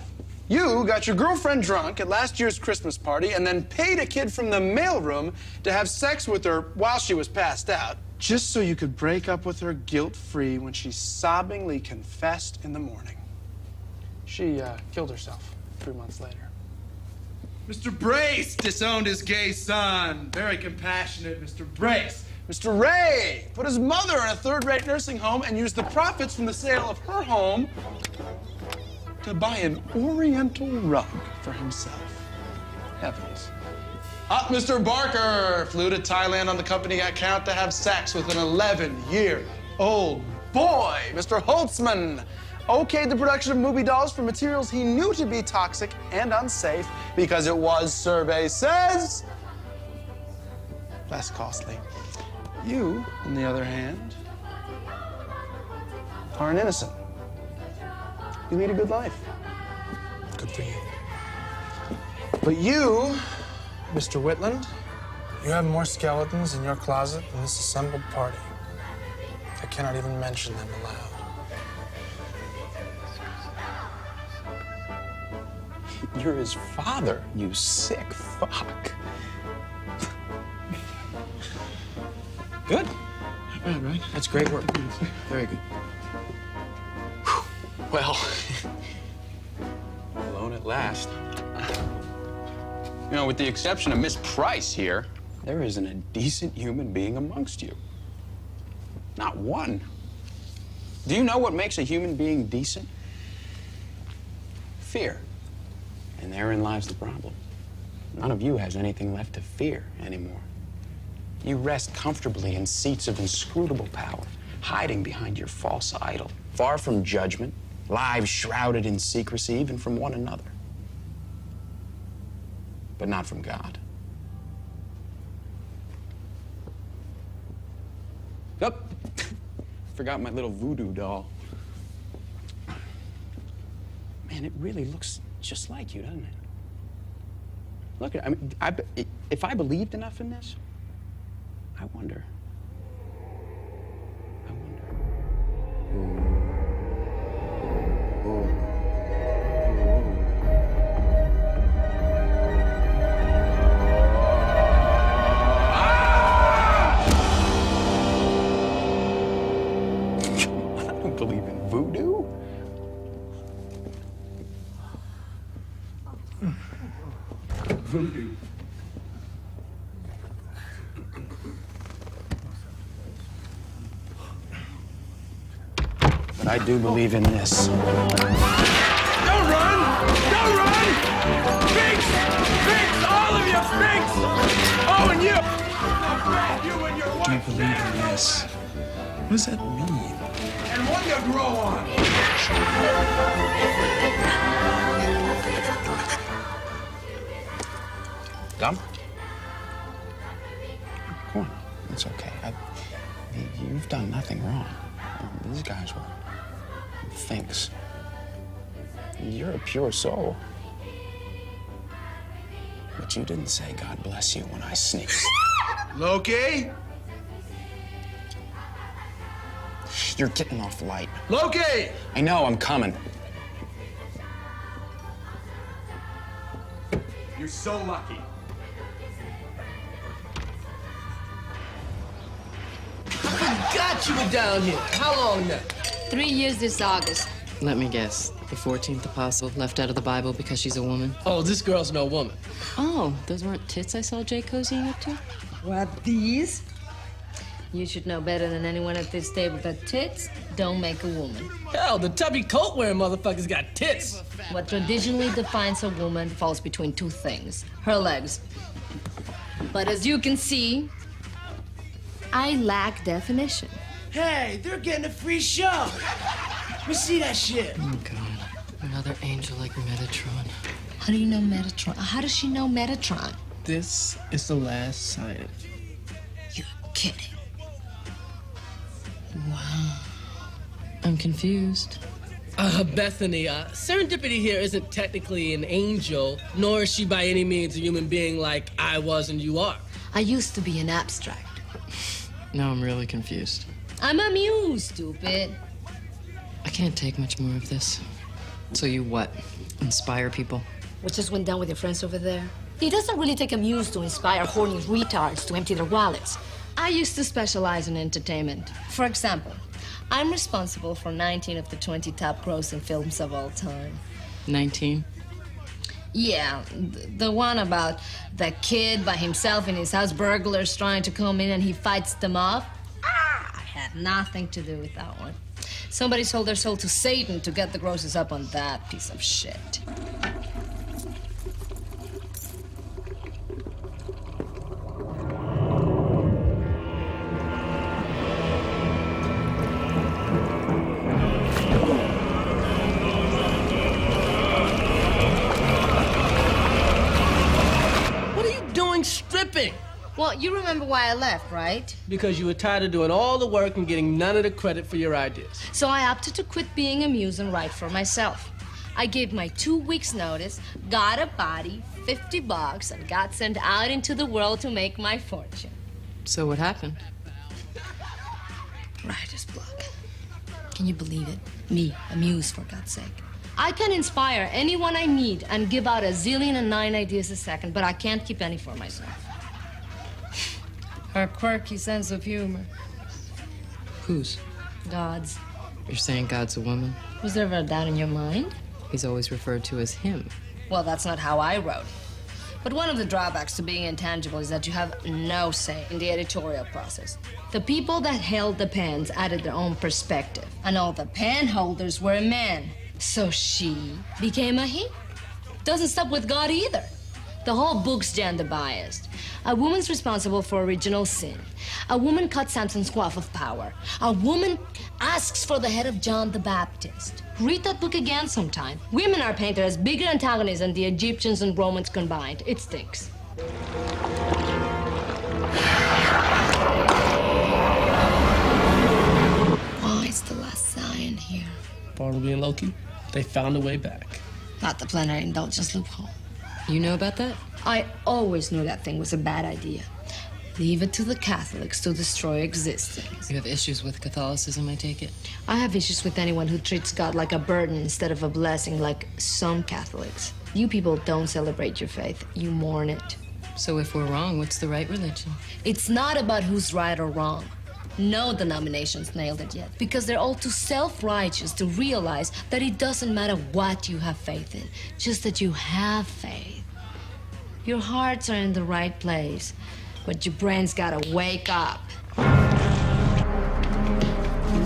you got your girlfriend drunk at last year's Christmas party and then paid a kid from the mailroom to have sex with her while she was passed out, just so you could break up with her guilt-free when she sobbingly confessed in the morning. She killed herself 3 months later. Mr. Brace disowned his gay son. Very compassionate, Mr. Brace. Mr. Ray put his mother in a third-rate nursing home and used the profits from the sale of her home to buy an oriental rug for himself. Heavens. Mr. Barker flew to Thailand on the company account to have sex with an 11-year-old boy. Mr. Holtzman okayed the production of Mubi dolls for materials he knew to be toxic and unsafe because it was, survey says, less costly. You, on the other hand, are an innocent. You lead a good life. Good for you. But you, Mr. Whitland, you have more skeletons in your closet than this assembled party. I cannot even mention them aloud. You're his father, you sick fuck. Good. Not bad, right? That's great work. Very good. Well, alone at last. You know, with the exception of Miss Price here, there isn't a decent human being amongst you. Not one. Do you know what makes a human being decent? Fear. And therein lies the problem. None of you has anything left to fear anymore. You rest comfortably in seats of inscrutable power, hiding behind your false idol, far from judgment, lives shrouded in secrecy, even from one another. But not from God. Oh, forgot my little voodoo doll. Man, it really looks just like you, doesn't it? Look, I mean, if I believed enough in this, I wonder. I don't believe in voodoo. Voodoo. But I do believe in this. Don't run! Don't run! Sphinx! Sphinx! All of you! Sphinx! Oh, and you! You and your wife. I believe in this. What does that mean? And one you grow on. Gum? Come on, it's okay. You've done nothing wrong. These guys were thinks. You're a pure soul. But you didn't say God bless you when I sneezed. Loki? You're getting off light. Loki! I know, I'm coming. You're so lucky. I forgot you were down here. How long now? 3 years this August. Let me guess. The 14th apostle left out of the Bible because she's a woman? Oh, this girl's no woman. Oh, those weren't tits I saw Jay cozying up to? What, these? You should know better than anyone at this table that tits don't make a woman. Hell, the tubby coat wearing motherfucker's got tits. What traditionally defines a woman falls between two things: her legs. But as you can see, I lack definition. Hey, they're getting a free show. Let me see that shit. Oh, God. Another angel like Metatron. How do you know Metatron? How does she know Metatron? This is the last sign. You're kidding. Wow. I'm confused. Bethany, serendipity here isn't technically an angel, nor is she by any means a human being like I was and you are. I used to be an abstract. Now I'm really confused. I'm a muse, stupid. I can't take much more of this. So you what? Inspire people? What just went down with your friends over there? It doesn't really take a muse to inspire horny retards to empty their wallets. I used to specialize in entertainment. For example, I'm responsible for 19 of the 20 top grossing films of all time. 19? Yeah, the one about the kid by himself in his house, burglars trying to come in and he fights them off. I had nothing to do with that one. Somebody sold their soul to Satan to get the grosses up on that piece of shit. What are you doing stripping? Well, you remember why I left, right? Because you were tired of doing all the work and getting none of the credit for your ideas. So I opted to quit being a muse and write for myself. I gave my 2 weeks notice, got a body, $50, and got sent out into the world to make my fortune. So what happened? Writer's block. Can you believe it? Me, a muse, for God's sake. I can inspire anyone I meet and give out 1,000,009 ideas a second, but I can't keep any for myself. Her quirky sense of humor. Whose? God's. You're saying God's a woman? Was there ever a doubt in your mind? He's always referred to as him. Well, that's not how I wrote. But one of the drawbacks to being intangible is that you have no say in the editorial process. The people that held the pens added their own perspective, and all the pen holders were men. So she became a he. Doesn't stop with God either. The whole book's gender biased. A woman's responsible for original sin. A woman cut Samson's coif of power. A woman asks for the head of John the Baptist. Read that book again sometime. Women are painted as bigger antagonists than the Egyptians and Romans combined. It stinks. Why is the last Zion here? Bartleby and Loki, they found a way back. Not the plenary indulgence loophole. You know about that? I always knew that thing was a bad idea. Leave it to the Catholics to destroy existence. You have issues with Catholicism, I take it? I have issues with anyone who treats God like a burden instead of a blessing, like some Catholics. You people don't celebrate your faith, you mourn it. So if we're wrong, what's the right religion? It's not about who's right or wrong. No denominations nailed it yet, because they're all too self-righteous to realize that it doesn't matter what you have faith in, just that you have faith. Your hearts are in the right place, but your brain's gotta wake up.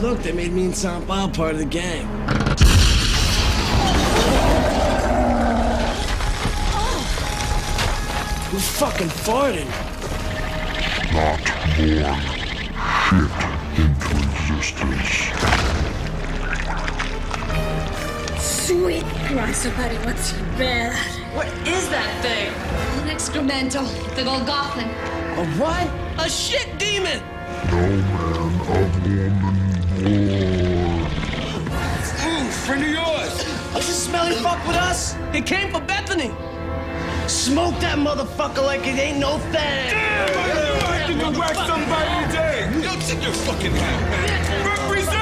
Look, they made me and Sampal part of the gang. Who fucking farted? Not born. Shit into existence. Sweet Christ, buddy, what's bad? What is that thing? An excremental, the Golgothan. A what? A shit demon! No man of woman born. Friend of yours! Does this smelly fuck with us? He came for Bethany! Smoke that motherfucker like it ain't no thing! Damn, I know you acting to whack somebody today! Yo, take your fucking hat, man! Represent!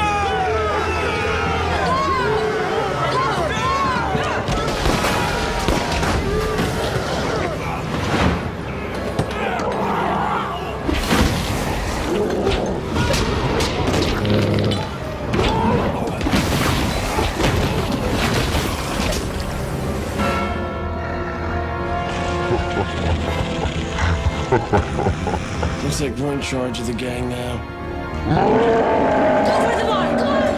Looks like we're in charge of the gang now. Go for the bar, come on!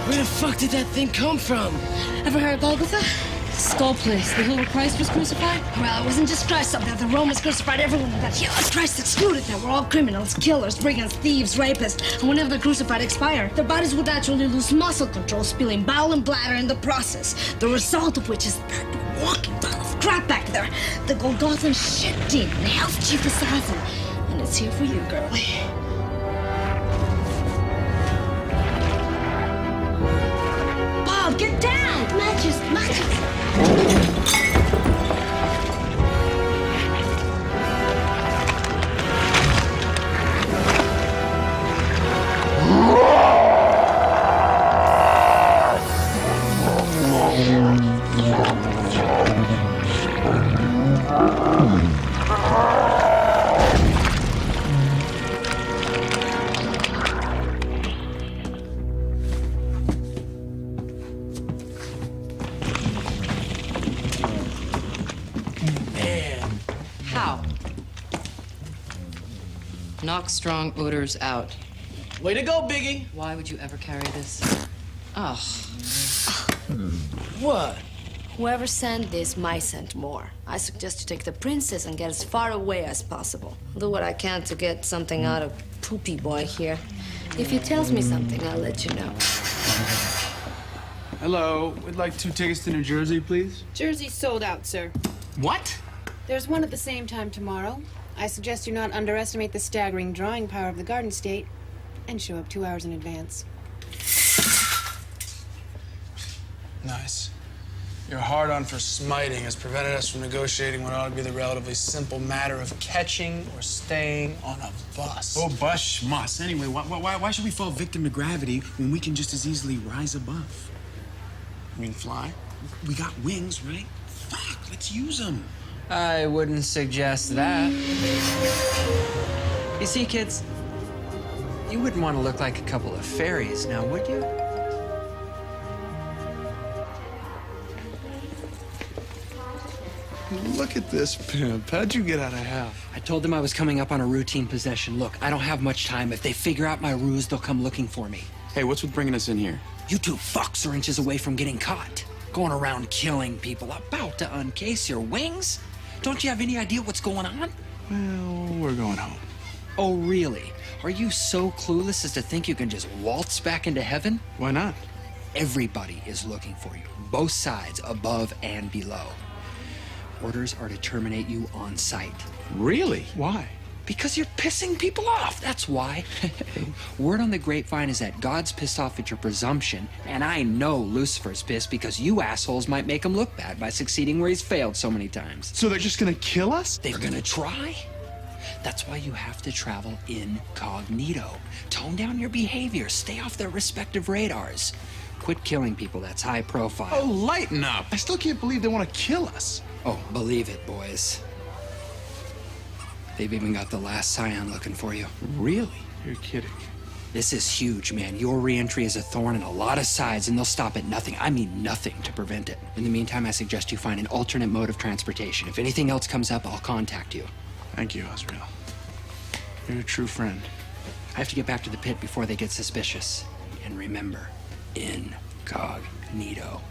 Where the fuck did that thing come from? Ever heard of Golgotha? Skull place, the hill where Christ was crucified? Well, it wasn't just Christ up there. The Romans crucified everyone on that hill. Christ excluded them. We're all criminals, killers, brigands, thieves, rapists. And whenever they're crucified expired, their bodies would naturally lose muscle control, spilling bowel and bladder in the process. The result of which is that walking pile of crap back there. The Golgothan shit demon, the hell's chief assassin. And it's here for you, girlie. Bob, get down! Matches, matches! How? Knock strong odors out. Way to go, Biggie. Why would you ever carry this? Oh. What? Whoever sent this might send more. I suggest you take the princess and get as far away as possible. I'll do what I can to get something out of Poopy Boy here. If he tells me something, I'll let you know. Hello, we'd like 2 tickets to New Jersey, please. Jersey's sold out, sir. What? There's one at the same time tomorrow. I suggest you not underestimate the staggering drawing power of the Garden State and show up 2 hours in advance. Nice. Your hard-on for smiting has prevented us from negotiating what ought to be the relatively simple matter of catching or staying on a bus. Oh, bus schmuss. Anyway, why should we fall victim to gravity when we can just as easily rise above? You mean fly? We got wings, right? Fuck, let's use them. I wouldn't suggest that. You see, kids, you wouldn't want to look like a couple of fairies now, would you? Look at this pimp. How'd you get out of hell? I told them I was coming up on a routine possession. Look, I don't have much time. If they figure out my ruse, they'll come looking for me. Hey, what's with bringing us in here? You two fucks are inches away from getting caught. Going around killing people, about to uncase your wings? Don't you have any idea what's going on? Well, we're going home. Oh, really? Are you so clueless as to think you can just waltz back into heaven? Why not? Everybody is looking for you, both sides, above and below. Orders are to terminate you on sight. Really? Why? Because you're pissing people off, that's why. Word on the grapevine is that God's pissed off at your presumption, and I know Lucifer's pissed because you assholes might make him look bad by succeeding where he's failed so many times. So they're just gonna kill us? They're gonna try. That's why you have to travel incognito. Tone down your behavior, stay off their respective radars. Quit killing people, that's high profile. Oh, lighten up. I still can't believe they want to kill us. Oh, believe it, boys. They've even got the last scion looking for you. Really? You're kidding. This is huge, man. Your re-entry is a thorn in a lot of sides, and they'll stop at nothing. I mean nothing to prevent it. In the meantime, I suggest you find an alternate mode of transportation. If anything else comes up, I'll contact you. Thank you, Azrael. You're a true friend. I have to get back to the pit before they get suspicious. And remember, incognito.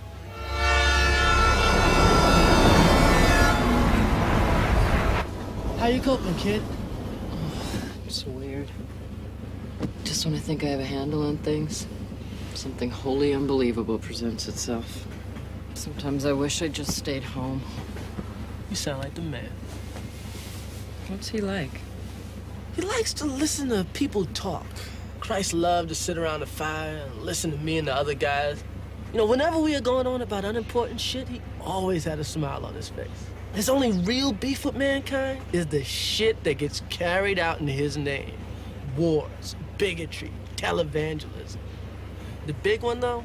How you coping, kid? It's weird. Just when I think I have a handle on things, something wholly unbelievable presents itself. Sometimes I wish I'd just stayed home. You sound like the man. What's he like? He likes to listen to people talk. Christ loved to sit around the fire and listen to me and the other guys. You know, whenever we were going on about unimportant shit, he always had a smile on his face. His only real beef with mankind is the shit that gets carried out in his name. Wars, bigotry, televangelism. The big one, though,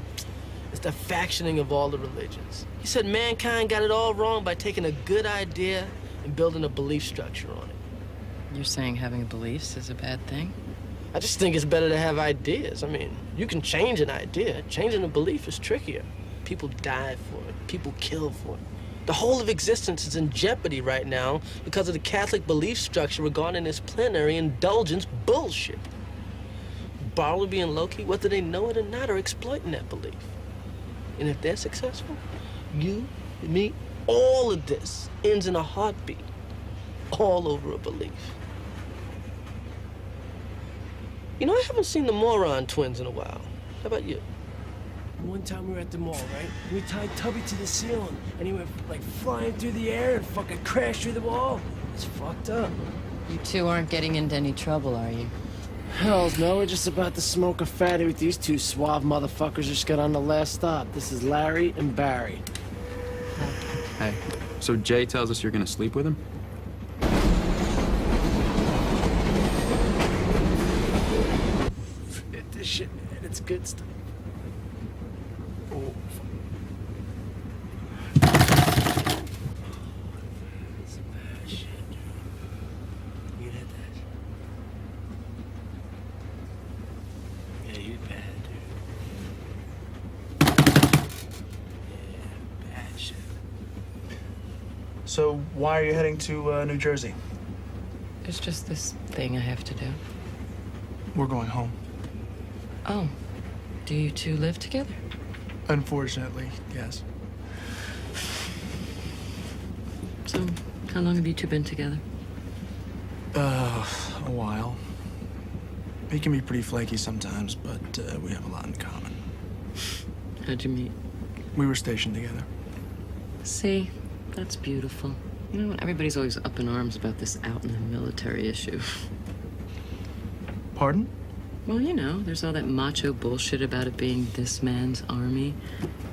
is the factioning of all the religions. He said mankind got it all wrong by taking a good idea and building a belief structure on it. You're saying having beliefs is a bad thing? I just think it's better to have ideas. I mean, you can change an idea. Changing a belief is trickier. People die for it. People kill for it. The whole of existence is in jeopardy right now because of the Catholic belief structure regarding this plenary indulgence bullshit. Bartleby and Loki, whether they know it or not, are exploiting that belief. And if they're successful, you, me, all of this ends in a heartbeat, all over a belief. You know, I haven't seen the Moron twins in a while. How about you? One time we were at the mall, right? We tied Tubby to the ceiling, and he went like flying through the air and fucking crashed through the wall. It's fucked up. You two aren't getting into any trouble, are you? Hells no, we're just about to smoke a fatty with these two suave motherfuckers just got on the last stop. This is Larry and Barry. Hey, so Jay tells us you're gonna sleep with him? This shit, man, it's good stuff. Oh. It's bad shit. You did that. Yeah, you bad, dude. Yeah, bad shit. So why are you heading to New Jersey? There's just this thing I have to do. We're going home. Oh, do you two live together? Unfortunately, yes. So, how long have you two been together? A while. He can be pretty flaky sometimes, but we have a lot in common. How'd you meet? We were stationed together. See, that's beautiful. You know, everybody's always up in arms about this out in the military issue. Pardon? Well, you know, there's all that macho bullshit about it being this man's army.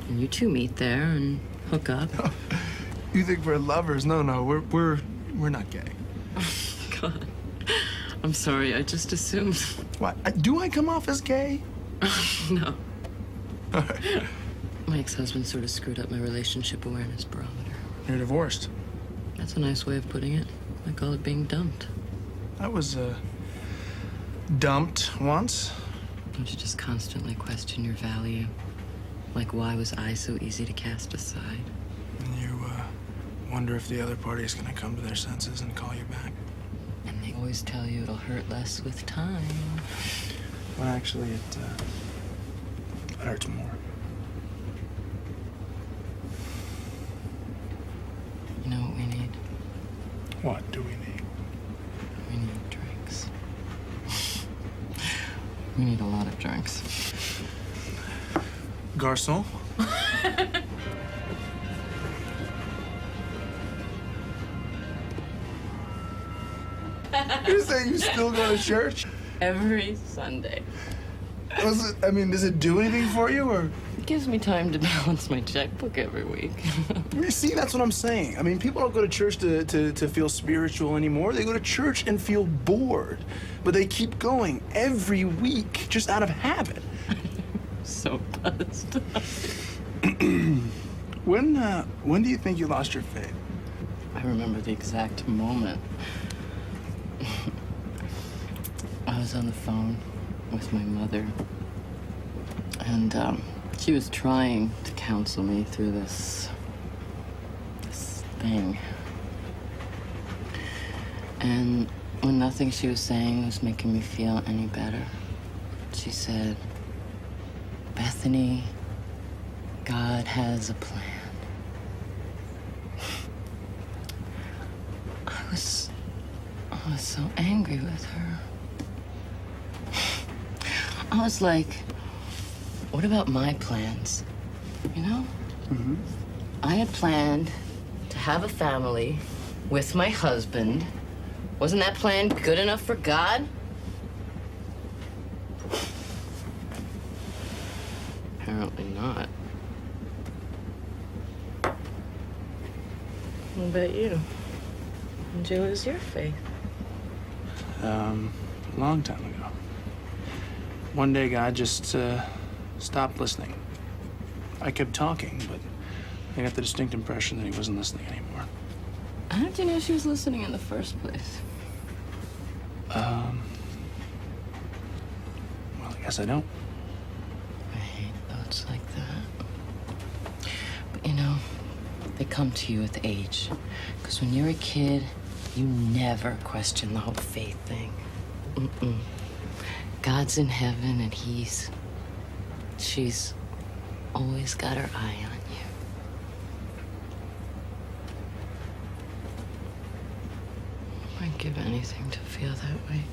And you two meet there and hook up. You think we're lovers? No, we're not gay. God. I'm sorry, I just assumed. What? Do I come off as gay? No. My ex-husband sort of screwed up my relationship awareness barometer. You're divorced. That's a nice way of putting it. I call it being dumped. I was, dumped once. Don't you just constantly question your value? Like, why was I so easy to cast aside? You, wonder if the other party is gonna come to their senses and call you back. And they always tell you it'll hurt less with time. Well, actually, it hurts more. You know what we need? What do we need? We need drinks. We need a lot of drinks. Garçon? You're saying you still go to church? Every Sunday. Does it do anything for you, or? It gives me time to balance my checkbook every week. You see, that's what I'm saying. I mean, people don't go to church to feel spiritual anymore. They go to church and feel bored. But they keep going every week, just out of habit. So buzzed. When do you think you lost your faith? I remember the exact moment. I was on the phone with my mother, and she was trying to counsel me through this thing. And when nothing she was saying was making me feel any better, she said, "Bethany, God has a plan." I was so angry with her. I was like, what about my plans? You know? Mm-hmm. I had planned to have a family with my husband. Wasn't that plan good enough for God? Apparently not. What about you? When'd you lose your faith? A long time ago. One day, God just stopped listening. I kept talking, but I got the distinct impression that he wasn't listening anymore. How did you know she was listening in the first place? Well, I guess I don't. I hate thoughts like that. But you know, they come to you with age. Because when you're a kid, you never question the whole faith thing. Mm-mm. God's in heaven and she's always got her eye on you. I'd give anything to feel that way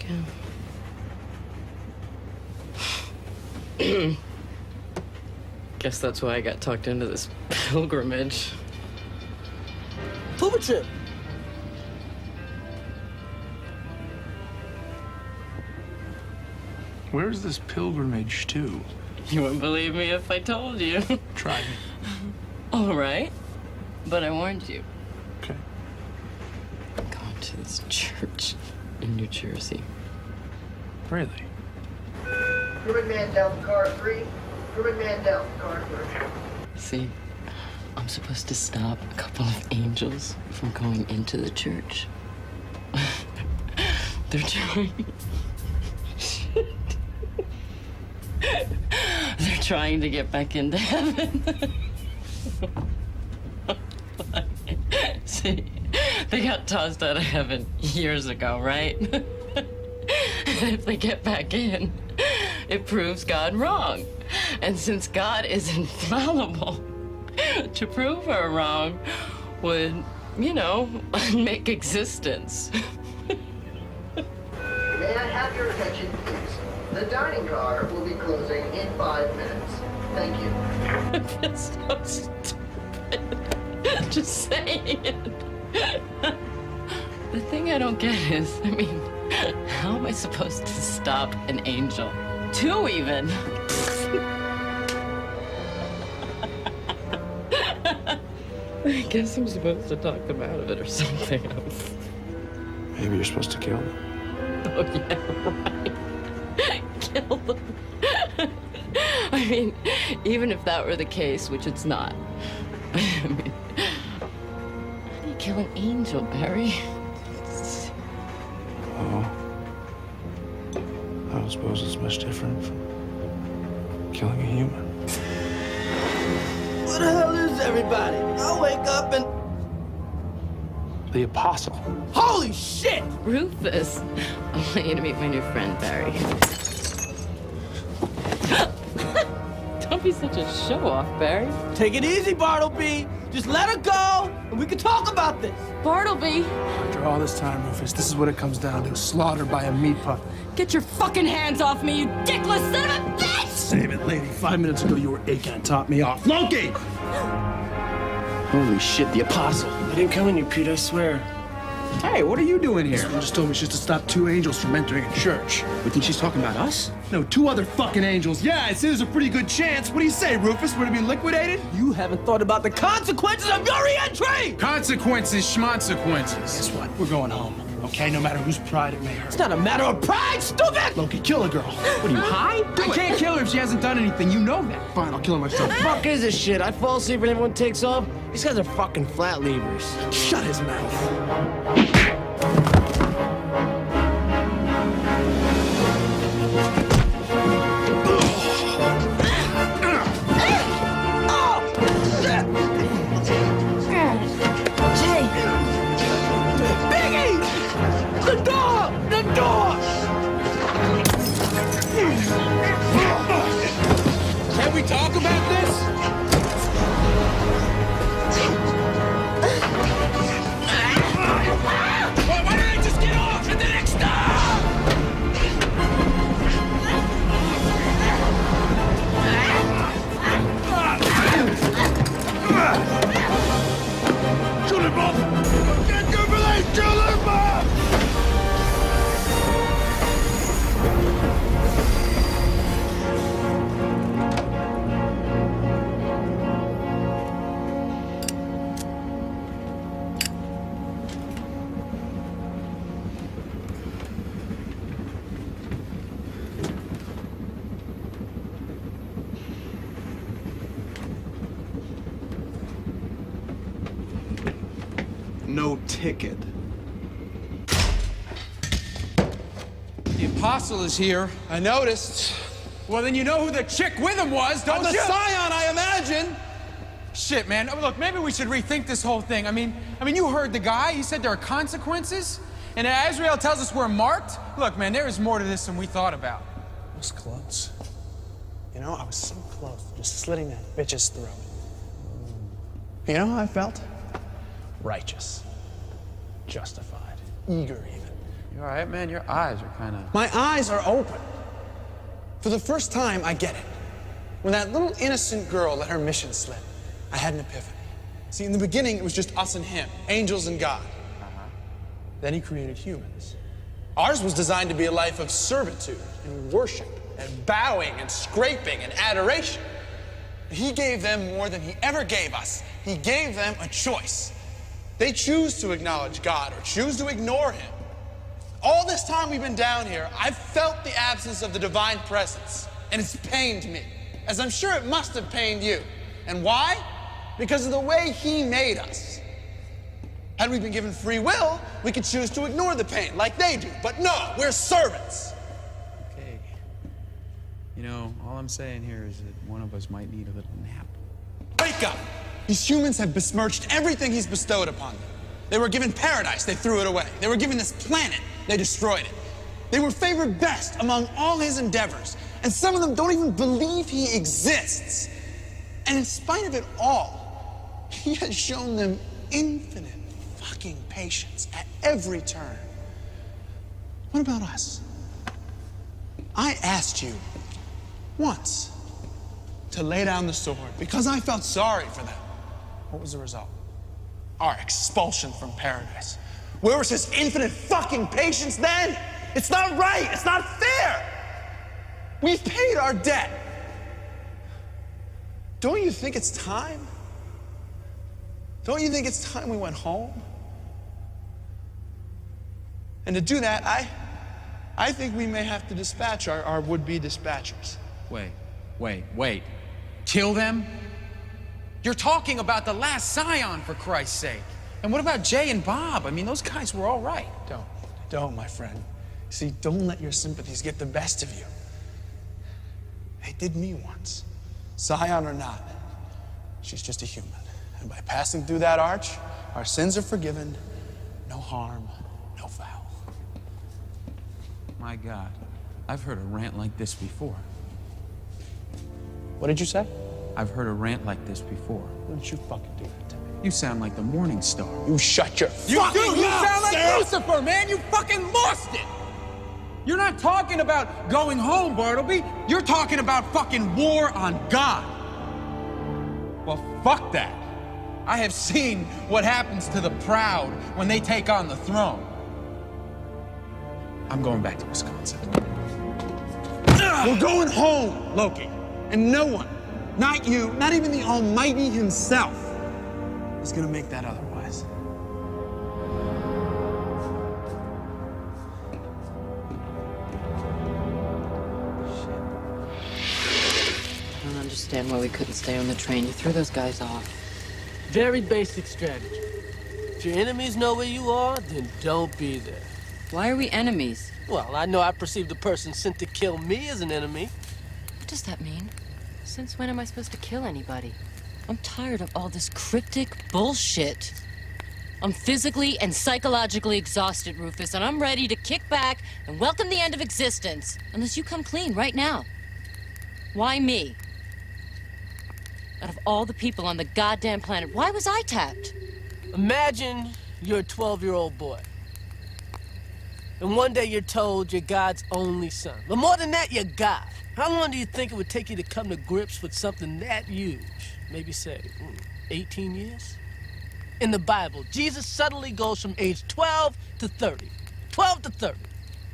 again. Guess that's why I got tucked into this pilgrimage. Pull a trip. Where's this pilgrimage to? You wouldn't believe me if I told you. Try me. All right. But I warned you. Okay. I'm going to this church in New Jersey. Really? Crewman man down car 3. Crewman man down car 3. See, I'm supposed to stop a couple of angels from going into the church. They're trying... They're trying to get back into heaven. See, they got tossed out of heaven years ago, right? And if they get back in, it proves God wrong. And since God is infallible, to prove her wrong would, you know, make existence. May I have your attention, please? The dining car will be closing in 5 minutes. Thank you. That's so stupid. Just saying it. The thing I don't get is, I mean, how am I supposed to stop an angel? 2 even. I guess I'm supposed to talk them out of it or something. Maybe you're supposed to kill them. Oh, yeah, right. Kill them. I mean, even if that were the case, which it's not. I mean, how do you kill an angel, Barry? Oh. I don't suppose it's much different from killing a human. What the hell is everybody? I'll wake up and... The Apostle. Holy shit! Rufus, I want you to meet my new friend, Barry. Don't be such a show-off, Barry. Take it easy, Bartleby. Just let her go, and we can talk about this. Bartleby! After all this time, Rufus, this is what it comes down to. Slaughter by a meat puppet. Get your fucking hands off me, you dickless son of a bitch! Save it, lady. 5 minutes ago, you were aching and top me off. Loki! Holy shit, the Apostle. I didn't come in you, Pete, I swear. Hey, what are you doing here? Someone just told me she's to stop 2 angels from entering a church. You think she's talking about us? No, 2 other fucking angels. Yeah, I'd say there's a pretty good chance. What do you say, Rufus? We're to be liquidated? You haven't thought about the consequences of your re-entry! Consequences, schmonsequences. Guess what? We're going home. Okay, no matter whose pride it may hurt. It's not a matter of pride, stupid! Loki, kill a girl. What are you, high? I can't kill her if she hasn't done anything. You know that. Fine, I'll kill her myself. Fuck is this shit? I fall asleep when everyone takes off? These guys are fucking flat leavers. Shut his mouth. Can we talk about this? Why don't I just get off at the next stop? Shoot him, Bob! Get your village! Kill him, Bob! No ticket. The Apostle is here. I noticed. Well, then you know who the chick with him was, don't The you? Scion, I imagine. Shit, man. Oh, look, maybe we should rethink this whole thing. I mean, you heard the guy. He said there are consequences. And Azrael tells us we're marked. Look, man, there is more to this than we thought about. I was close. You know, I was so close to just slitting that bitch's throat. You know how I felt? Righteous. Justified. Eager, even. You all right, man? Your eyes are kind of... My eyes are open. For the first time, I get it. When that little innocent girl let her mission slip, I had an epiphany. See, in the beginning, it was just us and him, angels and God. Then he created humans. Ours was designed to be a life of servitude and worship and bowing and scraping and adoration. He gave them more than he ever gave us. He gave them a choice. They choose to acknowledge God or choose to ignore him. All this time we've been down here, I've felt the absence of the divine presence, and it's pained me, as I'm sure it must have pained you. And why? Because of the way he made us. Had we been given free will, we could choose to ignore the pain like they do. But no, we're servants. Okay. You know, all I'm saying here is that one of us might need a little nap. Wake up! These humans have besmirched everything he's bestowed upon them. They were given paradise, they threw it away. They were given this planet, they destroyed it. They were favored best among all his endeavors. And some of them don't even believe he exists. And in spite of it all, he has shown them infinite fucking patience at every turn. What about us? I asked you once to lay down the sword because I felt sorry for them. What was the result? Our expulsion from paradise. Where was his infinite fucking patience then? It's not right. It's not fair. We've paid our debt. Don't you think it's time? Don't you think it's time we went home? And to do that, I think we may have to dispatch our would-be dispatchers. Wait. Kill them? You're talking about the last Scion, for Christ's sake. And what about Jay and Bob? I mean, those guys were all right. Don't, my friend. See, don't let your sympathies get the best of you. They did me once. Scion or not, she's just a human. And by passing through that arch, our sins are forgiven No harm, no foul. My God, I've heard a rant like this before. What did you say? I've heard a rant like this before. Don't you fucking do that to me. You sound like the Morning Star. You shut your You fucking do! You mouth, sound like Sarah! Lucifer, man! You fucking lost it! You're not talking about going home, Bartleby. You're talking about fucking war on God. Well, fuck that. I have seen what happens to the proud when they take on the throne. I'm going back to Wisconsin. We're going home, Loki. And no one, not you, not even the Almighty himself, is gonna make that otherwise. I don't understand why we couldn't stay on the train. You threw those guys off. Very basic strategy. If your enemies know where you are, then don't be there. Why are we enemies? Well, I know I perceive the person sent to kill me as an enemy. What does that mean? Since when am I supposed to kill anybody? I'm tired of all this cryptic bullshit. I'm physically and psychologically exhausted, Rufus, and I'm ready to kick back and welcome the end of existence. Unless you come clean right now. Why me? Out of all the people on the goddamn planet, why was I tapped? Imagine you're a 12-year-old boy. And one day you're told you're God's only son. But more than that, you're God. How long do you think it would take you to come to grips with something that huge? Maybe say, 18 years? In the Bible, Jesus suddenly goes from age 12 to 30. 12 to 30.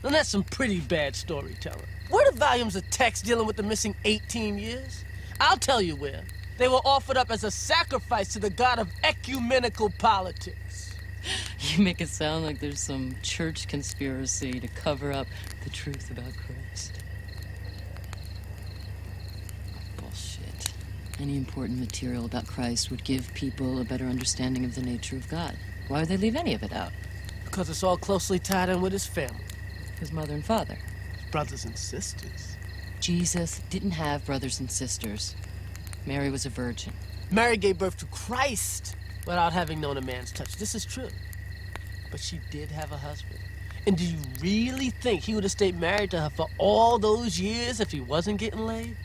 Now that's some pretty bad storytelling. Where are the volumes of text dealing with the missing 18 years? I'll tell you where. They were offered up as a sacrifice to the god of ecumenical politics. You make it sound like there's some church conspiracy to cover up the truth about Christ. Bullshit. Any important material about Christ would give people a better understanding of the nature of God. Why would they leave any of it out? Because it's all closely tied in with his family. His mother and father. Brothers and sisters. Jesus didn't have brothers and sisters. Mary was a virgin. Mary gave birth to Christ without having known a man's touch. This is true. But she did have a husband. And do you really think he would have stayed married to her for all those years if he wasn't getting laid?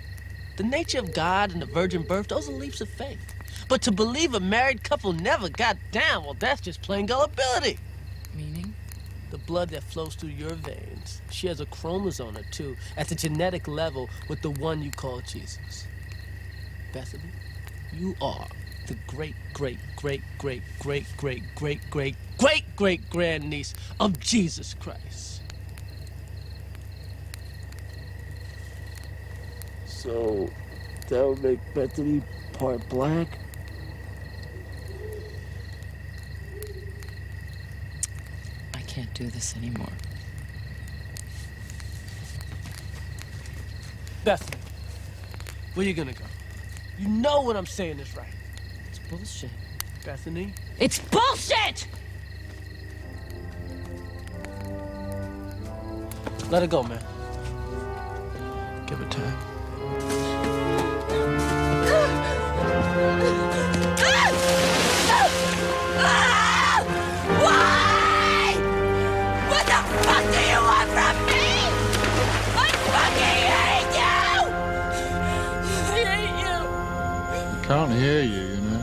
The nature of God and the virgin birth, those are leaps of faith. But to believe a married couple never got down, well, that's just plain gullibility. Meaning? The blood that flows through your veins shares a chromosome or two at the genetic level with the one you call Jesus. Bethany, you are the great grandniece of Jesus Christ. So, that would make Bethany part black? I can't do this anymore. Bethany, where you gonna go? You know what I'm saying is right. It's bullshit. Bethany? It's bullshit! Let her go, man. Give her time. Why? What the fuck do you want from me? I fucking hate you! I hate you! I can't hear you, you know.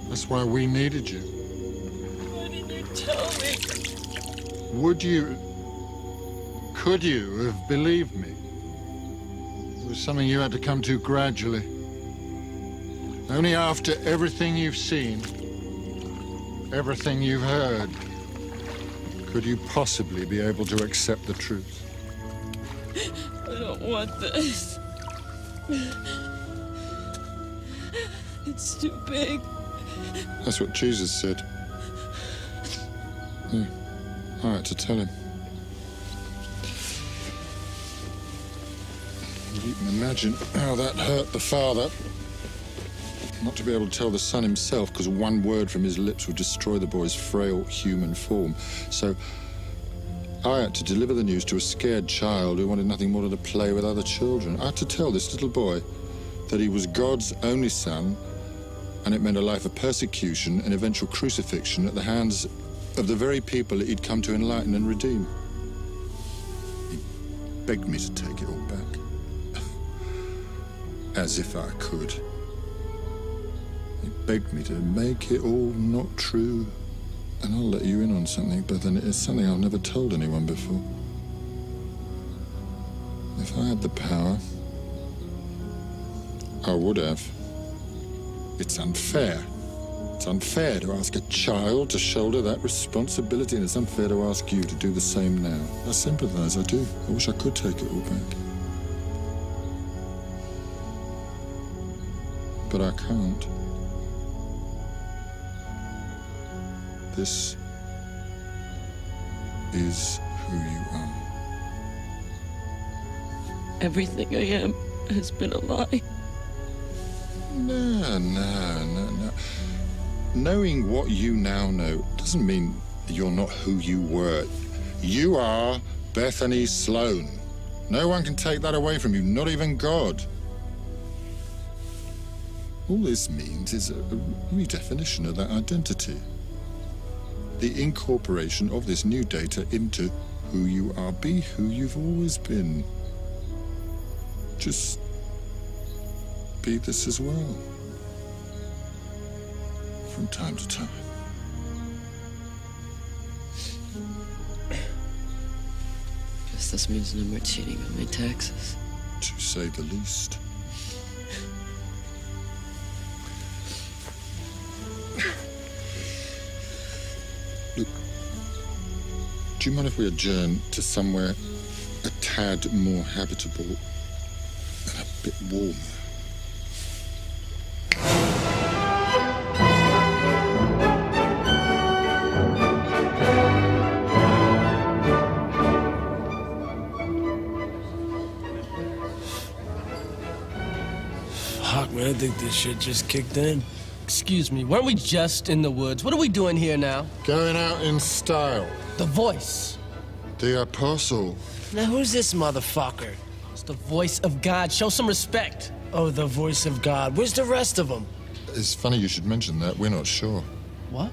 That's why we needed you. Why didn't you tell me? Would you, could you have believed me? It was something you had to come to gradually. Only after everything you've seen, everything you've heard, could you possibly be able to accept the truth. I don't want this. It's too big. That's what Jesus said. Yeah. I had to tell him. You can imagine how that hurt the father. Not to be able to tell the son himself, because one word from his lips would destroy the boy's frail human form. So I had to deliver the news to a scared child who wanted nothing more than to play with other children. I had to tell this little boy that he was God's only son, and it meant a life of persecution and eventual crucifixion at the hands of the very people that he'd come to enlighten and redeem. He begged me to take it all back. As if I could. He begged me to make it all not true. And I'll let you in on something, but then it's something I've never told anyone before. If I had the power, I would have. It's unfair. It's unfair to ask a child to shoulder that responsibility, and it's unfair to ask you to do the same now. I sympathize, I do. I wish I could take it all back. But I can't. This is who you are. Everything I am has been a lie. No. Knowing what you now know doesn't mean you're not who you were. You are Bethany Sloan. No one can take that away from you, not even God. All this means is a redefinition of that identity. The incorporation of this new data into who you are. Be who you've always been. Just be this as well. From time to time. Guess this means no more cheating on my taxes. To say the least. Look, do you mind if we adjourn to somewhere a tad more habitable and a bit warmer? Fuck, man, I think this shit just kicked in. Excuse me, weren't we just in the woods? What are we doing here now? Going out in style. The voice. The apostle. Now, who's this motherfucker? It's the voice of God. Show some respect. Oh, the voice of God. Where's the rest of them? It's funny you should mention that. We're not sure. What?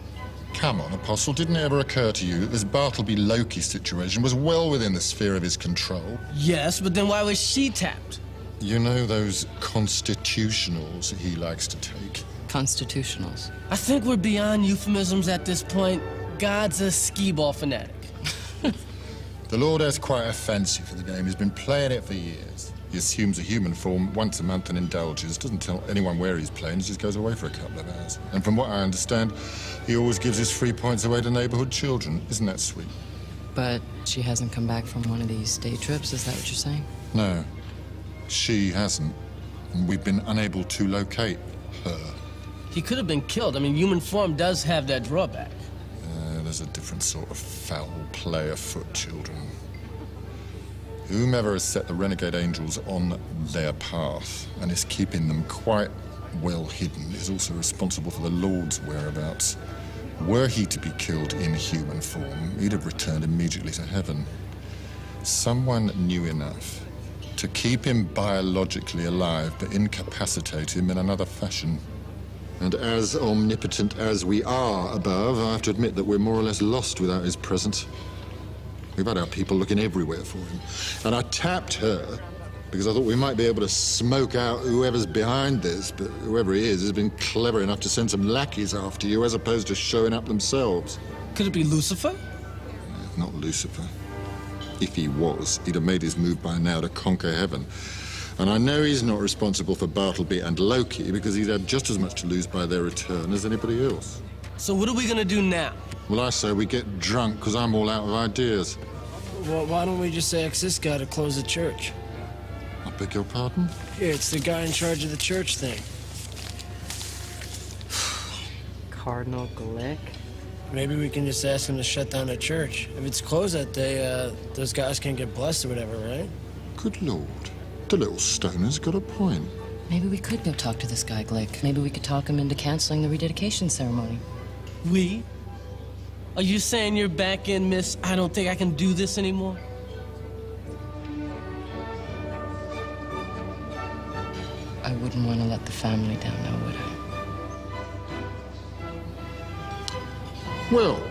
Come on, Apostle. Didn't it ever occur to you that this Bartleby-Loki situation was well within the sphere of his control? Yes, but then why was she tapped? You know those constitutionals he likes to take? Constitutionals. I think we're beyond euphemisms at this point. God's a skee-ball fanatic. The Lord has quite a fancy for the game. He's been playing it for years. He assumes a human form once a month and indulges. Doesn't tell anyone where he's playing. He just goes away for a couple of hours. And from what I understand, he always gives his free points away to neighborhood children. Isn't that sweet? But she hasn't come back from one of these day trips, is that what you're saying? No, she hasn't. And we've been unable to locate her. He could have been killed. I mean, human form does have that drawback. There's a different sort of foul play afoot, children. Whomever has set the renegade angels on their path and is keeping them quite well hidden is also responsible for the Lord's whereabouts. Were he to be killed in human form, he'd have returned immediately to heaven. Someone knew enough to keep him biologically alive but incapacitate him in another fashion. And as omnipotent as we are above, I have to admit that we're more or less lost without his presence. We've had our people looking everywhere for him. And I tapped her because I thought we might be able to smoke out whoever's behind this, but whoever he is has been clever enough to send some lackeys after you as opposed to showing up themselves. Could it be Lucifer? Not Lucifer. If he was, he'd have made his move by now to conquer heaven. And I know he's not responsible for Bartleby and Loki because he's had just as much to lose by their return as anybody else. So what are we gonna do now? Well, I say we get drunk because I'm all out of ideas. Well, why don't we just ask this guy to close the church? I beg your pardon? Yeah, it's the guy in charge of the church thing. Cardinal Glick? Maybe we can just ask him to shut down the church. If it's closed that day, those guys can't get blessed or whatever, right? Good Lord. The little stoner's got a point. Maybe we could go talk to this guy, Glick. Maybe we could talk him into canceling the rededication ceremony. We? Are you saying you're back in, miss? I don't think I can do this anymore? I wouldn't want to let the family down now, would I? Well,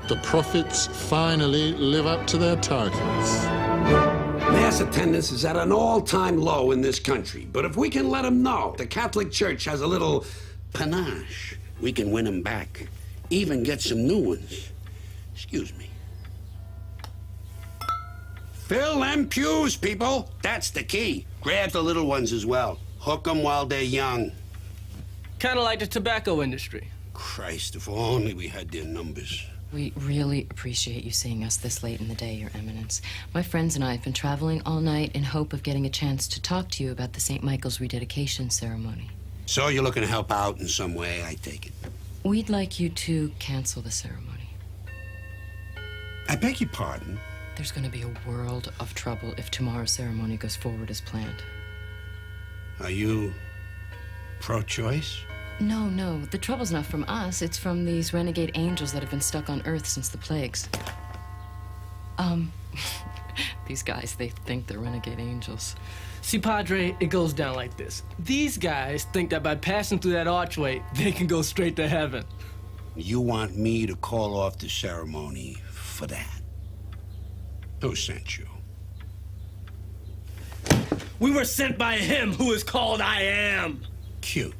the prophets finally live up to their titles. Mass attendance is at an all-time low in this country, but if we can let them know the Catholic Church has a little panache, we can win them back, even get some new ones. Excuse me. Fill them pews, people. That's the key. Grab the little ones as well. Hook them while they're young. Kind of like the tobacco industry. Christ, if only we had their numbers. We really appreciate you seeing us this late in the day, Your Eminence. My friends and I have been traveling all night in hope of getting a chance to talk to you about the St. Michael's rededication ceremony. So you're looking to help out in some way, I take it. We'd like you to cancel the ceremony. I beg your pardon? There's going to be a world of trouble if tomorrow's ceremony goes forward as planned. Are you pro-choice? No, the trouble's not from us. It's from these renegade angels that have been stuck on Earth since the plagues. These guys, they think they're renegade angels. See, Padre, it goes down like this. These guys think that by passing through that archway, they can go straight to heaven. You want me to call off the ceremony for that? Who sent you? We were sent by him who is called I Am. Cute.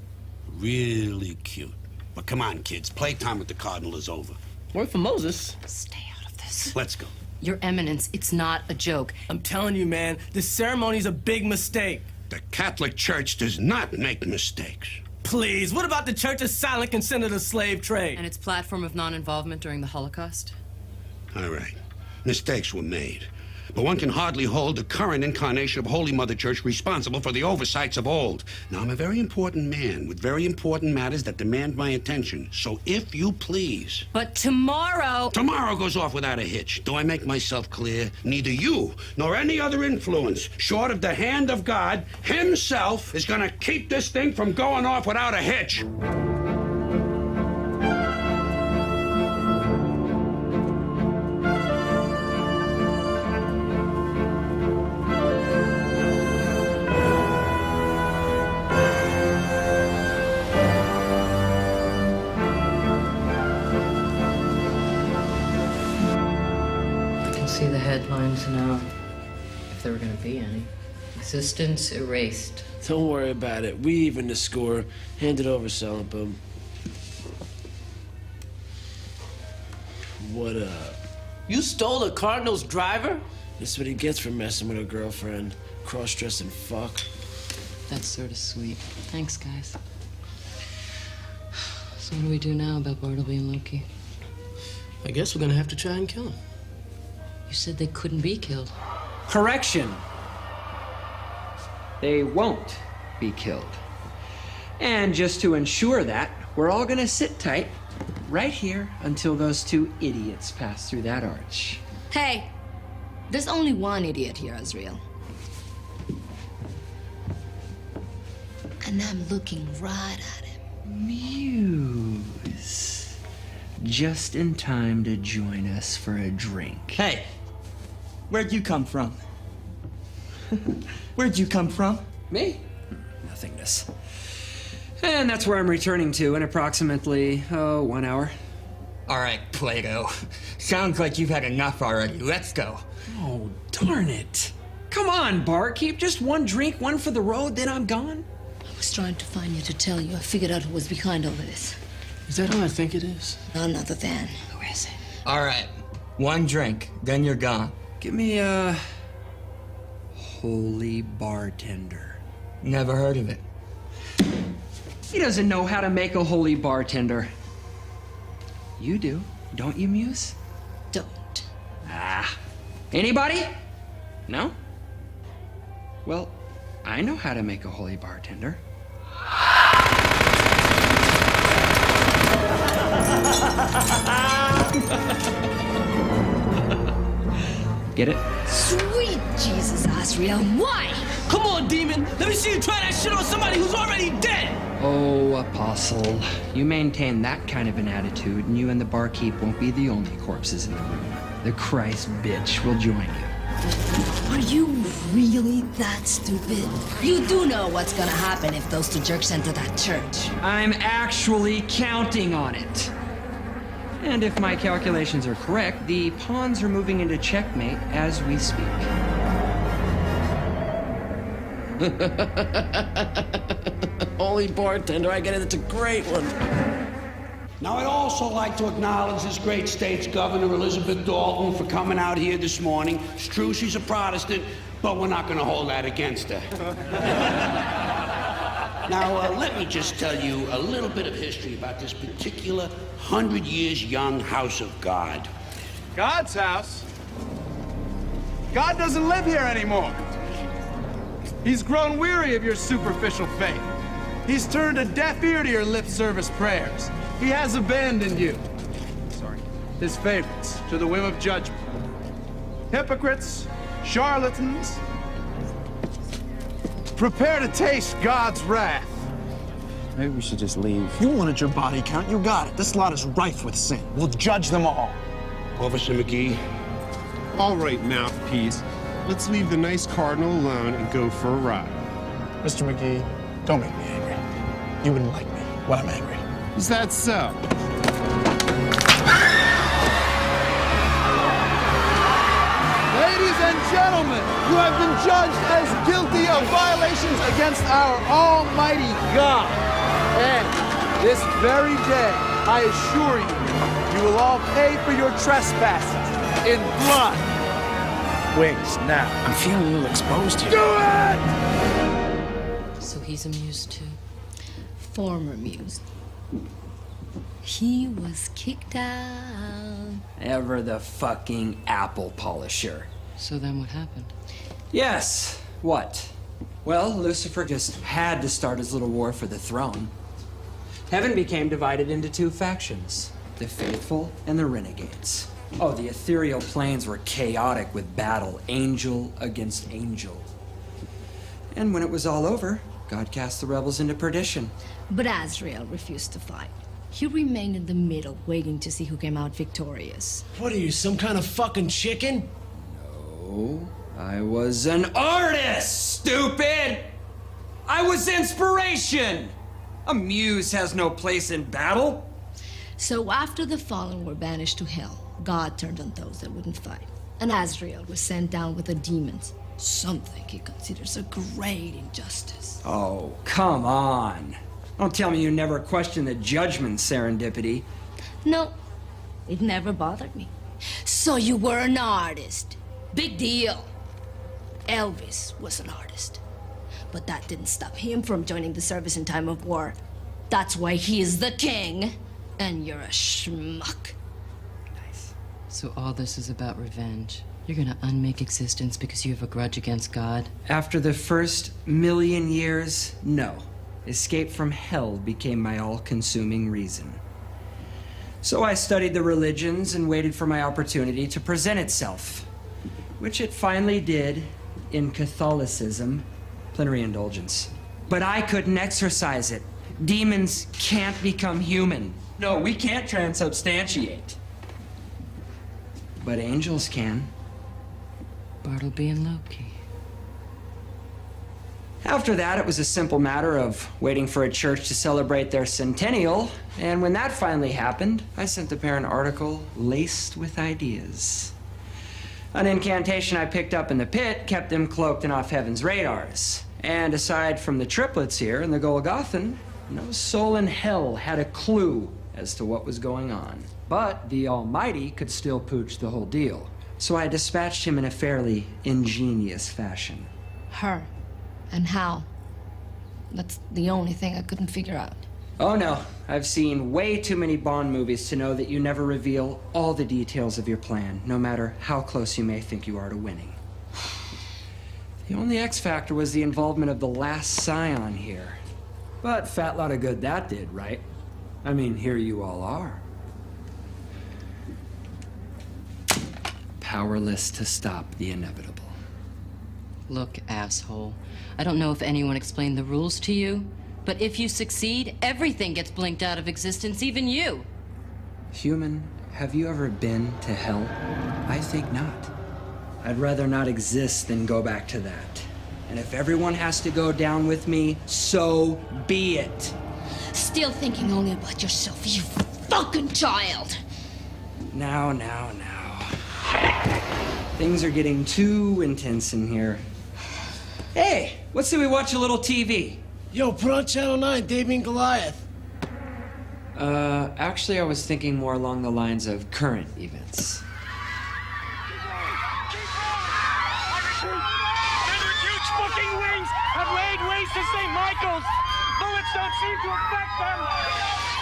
Really cute. But come on, kids. Playtime with the Cardinal is over. Word for Moses. Stay out of this. Let's go. Your Eminence, it's not a joke. I'm telling you, man, this ceremony's a big mistake. The Catholic Church does not make mistakes. Please, what about the Church's silent consent to the slave trade? And its platform of non-involvement during the Holocaust? All right. Mistakes were made. But one can hardly hold the current incarnation of Holy Mother Church responsible for the oversights of old. Now, I'm a very important man with very important matters that demand my attention. So if you please... But tomorrow... Tomorrow goes off without a hitch. Do I make myself clear? Neither you nor any other influence, short of the hand of God himself, is gonna keep this thing from going off without a hitch. See the headlines now, if there were going to be any. Existence erased. Don't worry about it. We even the score. Hand it over, Celibum. What up? You stole the Cardinal's driver? That's what he gets for messing with a girlfriend. Cross-dressing fuck. That's sort of sweet. Thanks, guys. So what do we do now about Bartleby and Loki? I guess we're gonna have to try and kill him. You said they couldn't be killed. Correction. They won't be killed. And just to ensure that, we're all gonna sit tight right here until those two idiots pass through that arch. Hey, there's only one idiot here, Azrael. And I'm looking right at him. Muse. Just in time to join us for a drink. Hey, where'd you come from? Where'd you come from? Me? Nothingness. And that's where I'm returning to in approximately, 1 hour. All right, Plato. Sounds like you've had enough already. Let's go. Oh, darn it. Come on, Barkeep. Just one drink, one for the road, then I'm gone. I was trying to find you to tell you. I figured out who was behind all of this. Is that who I think it is? None other than. Who is it? All right, one drink, then you're gone. Give me a holy bartender. Never heard of it. He doesn't know how to make a holy bartender. You do, don't you, Muse? Don't. Ah. Anybody? No? Well, I know how to make a holy bartender. Get it? Sweet Jesus, Azrael, why? Come on, demon. Let me see you try that shit on somebody who's already dead. Oh, Apostle, you maintain that kind of an attitude, and you and the barkeep won't be the only corpses in the room. the Christ bitch will join you. Are you really that stupid? You do know what's gonna happen if those two jerks enter that church. I'm actually counting on it. And if my calculations are correct, the pawns are moving into checkmate as we speak. Holy bartender, I get it. It's a great one. Now, I'd also like to acknowledge this great state's governor, Elizabeth Dalton, for coming out here this morning. It's true she's a Protestant, but we're not going to hold that against her. Now, let me just tell you a little bit of history about this particular 100 years young house of God. God's house? God doesn't live here anymore. He's grown weary of your superficial faith. He's turned a deaf ear to your lip service prayers. He has abandoned you. Sorry. His favorites to the whim of judgment. Hypocrites, charlatans. Prepare to taste God's wrath. Maybe we should just leave. You wanted your body count, you got it. This lot is rife with sin. We'll judge them all. Officer McGee. All right, mouthpiece. Let's leave the nice cardinal alone and go for a ride. Mr. McGee, don't make me angry. You wouldn't like me when I'm angry. Is that so? Ladies and gentlemen, you have been judged as guilty of violations against our almighty God. And this very day, I assure you, you will all pay for your trespasses in blood. Wings now. I'm feeling a little exposed here. Do it! So he's amused too. Former muse. He was kicked out. Ever the fucking apple polisher. So then what happened? Yes, what? Well, Lucifer just had to start his little war for the throne. Heaven became divided into two factions, the faithful and the renegades. Oh, the ethereal planes were chaotic with battle, angel against angel. And when it was all over, God cast the rebels into perdition. But Azrael refused to fight. He remained in the middle, waiting to see who came out victorious. What are you, some kind of fucking chicken? No, I was an artist, stupid! I was inspiration! A muse has no place in battle. So after the fallen were banished to hell, God turned on those that wouldn't fight. And Azrael was sent down with the demons, something he considers a great injustice. Oh, come on. Don't tell me you never questioned the judgment, serendipity. No, it never bothered me. So you were an artist. Big deal. Elvis was an artist. But that didn't stop him from joining the service in time of war. That's why he is the king, and you're a schmuck. So all this is about revenge. You're gonna unmake existence because you have a grudge against God? After the first 1,000,000 years, no. Escape from hell became my all-consuming reason. So I studied the religions and waited for my opportunity to present itself, which it finally did in Catholicism, plenary indulgence. But I couldn't exercise it. Demons can't become human. No, we can't transubstantiate. But angels can. Bartleby and Loki. After that, it was a simple matter of waiting for a church to celebrate their centennial, and when that finally happened, I sent the pair an article laced with ideas. An incantation I picked up in the pit kept them cloaked and off heaven's radars. And aside from the triplets here and the Golgothan, no soul in hell had a clue as to what was going on. But the Almighty could still pooch the whole deal. So I dispatched him in a fairly ingenious fashion. Her. And how? That's the only thing I couldn't figure out. Oh no, I've seen way too many Bond movies to know that you never reveal all the details of your plan, no matter how close you may think you are to winning. The only X factor was the involvement of the last scion here. But fat lot of good that did, right? I mean, here you all are. Powerless to stop the inevitable. Look, asshole. I don't know if anyone explained the rules to you, but if you succeed, everything gets blinked out of existence, even you. Human, have you ever been to hell? I think not. I'd rather not exist than go back to that. And if everyone has to go down with me, so be it. Still thinking only about yourself, you fucking child! Now. Things are getting too intense in here. Hey, let's say we watch a little TV. Yo, put on Channel 9, Davey and Goliath. Actually, I was thinking more along the lines of current events. Huge fucking wings have laid waste to St. Michael's. Bullets don't seem to affect them.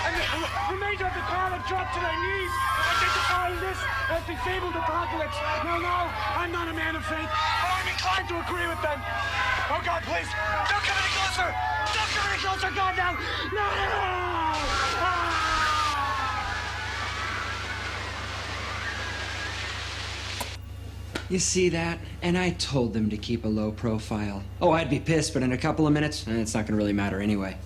And the remainder of the crowd have dropped to their knees, identifying this as disabled apocalypse. No, I'm not a man of faith, but I'm inclined to agree with them. Oh, God, please, don't come any closer. Don't come any closer, God, now. No! You see that? And I told them to keep a low profile. Oh, I'd be pissed, but in a couple of minutes, it's not gonna really matter anyway.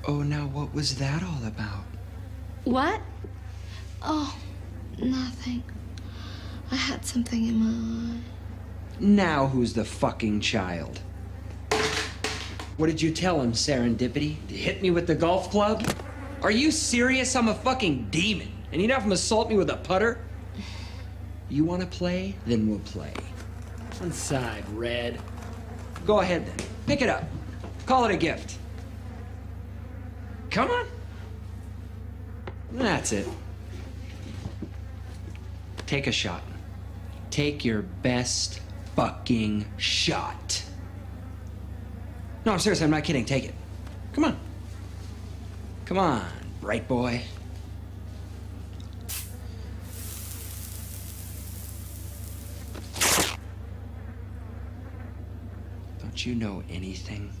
Oh, now what was that all about? What? Oh, nothing. I had something in my eye. Now who's the fucking child? What did you tell him, Serendipity? To hit me with the golf club? Are you serious? I'm a fucking demon. And you'd have him assault me with a putter? You wanna play? Then we'll play. One side, Red. Go ahead then. Pick it up. Call it a gift. Come on. That's it. Take a shot. Take your best fucking shot. No, I'm serious, I'm not kidding. Take it. Come on. Come on, bright boy. Don't you know anything?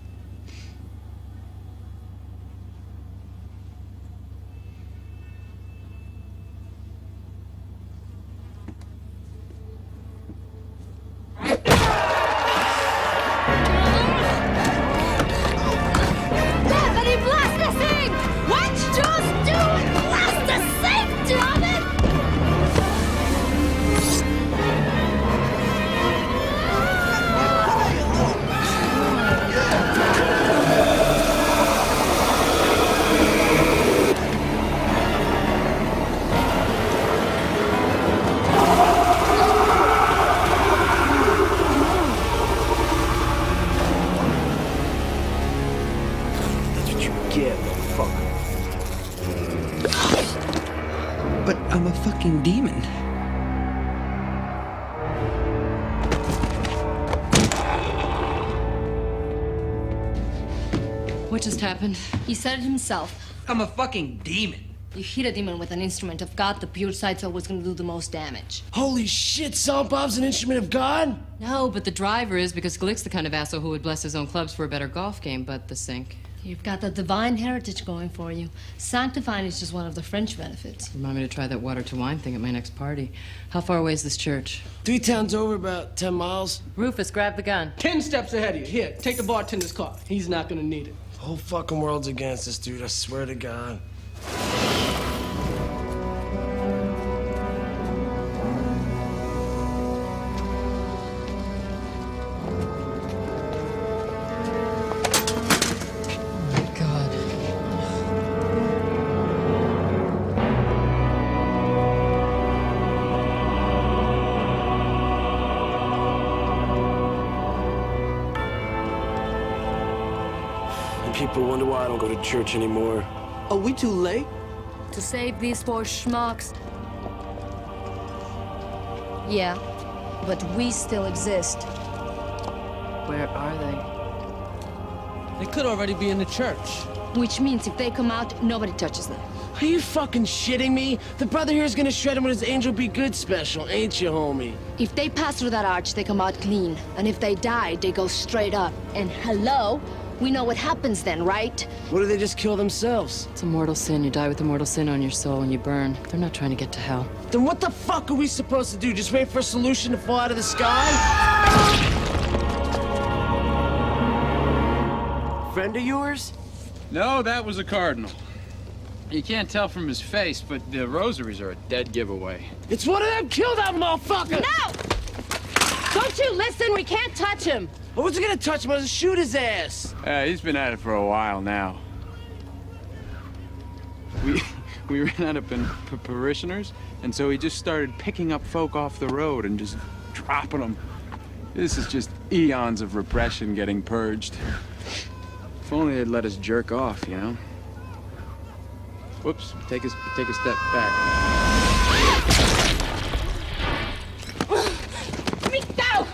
But I'm a fucking demon. What just happened? He said it himself. I'm a fucking demon. You hit a demon with an instrument of God, the pure side's always gonna do the most damage. Holy shit, Salt Bob's an instrument of God? No, but the driver is, because Glick's the kind of asshole who would bless his own clubs for a better golf game, but the sink. You've got the divine heritage going for you. Sanctifying is just one of the French benefits. Remind me to try that water to wine thing at my next party. How far away is this church? 3 towns over, about 10 miles. Rufus, grab the gun. 10 steps ahead of you. Here, take the bartender's car. He's not gonna need it. The whole fucking world's against us, dude. I swear to God. People wonder why I don't go to church anymore. Are we too late? To save these 4 schmucks. Yeah, but we still exist. Where are they? They could already be in the church. Which means if they come out, nobody touches them. Are you fucking shitting me? The brother here is gonna shred him with his Angel Be Good special, ain't you, homie? If they pass through that arch, they come out clean. And if they die, they go straight up. And hello? We know what happens then, right? What if they just kill themselves? It's a mortal sin. You die with a mortal sin on your soul and you burn. They're not trying to get to hell. Then what the fuck are we supposed to do? Just wait for a solution to fall out of the sky? Friend of yours? No, that was a cardinal. You can't tell from his face, but the rosaries are a dead giveaway. It's one of them. Kill that motherfucker! No! Don't you listen? We can't touch him. I wasn't gonna touch him. I was gonna shoot his ass. He's been at it for a while now. We ran out of parishioners, and so he just started picking up folk off the road and just dropping them. This is just eons of repression getting purged. If only they'd let us jerk off, you know? Whoops, take a step back. Let me go!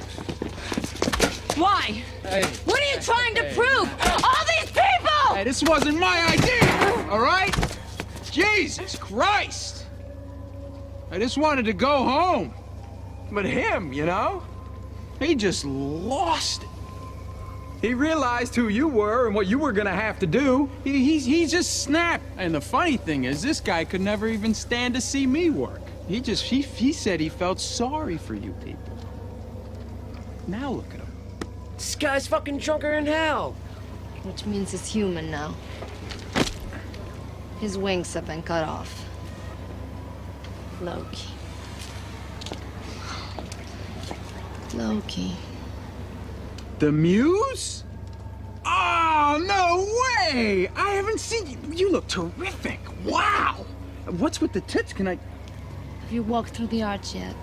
Why? Hey. What are you trying to prove? All these people! Hey, this wasn't my idea, all right? Jesus Christ! I just wanted to go home. But him, you know? He just lost it. He realized who you were and what you were gonna have to do. He just snapped. And the funny thing is, this guy could never even stand to see me work. He said he felt sorry for you people. Now look at him. This guy's fucking drunker than hell. Which means he's human now. His wings have been cut off. Loki. Loki. The Muse? Oh, no way! I haven't seen you. You look terrific. Wow! What's with the tits? Can I... Have you walked through the arch yet?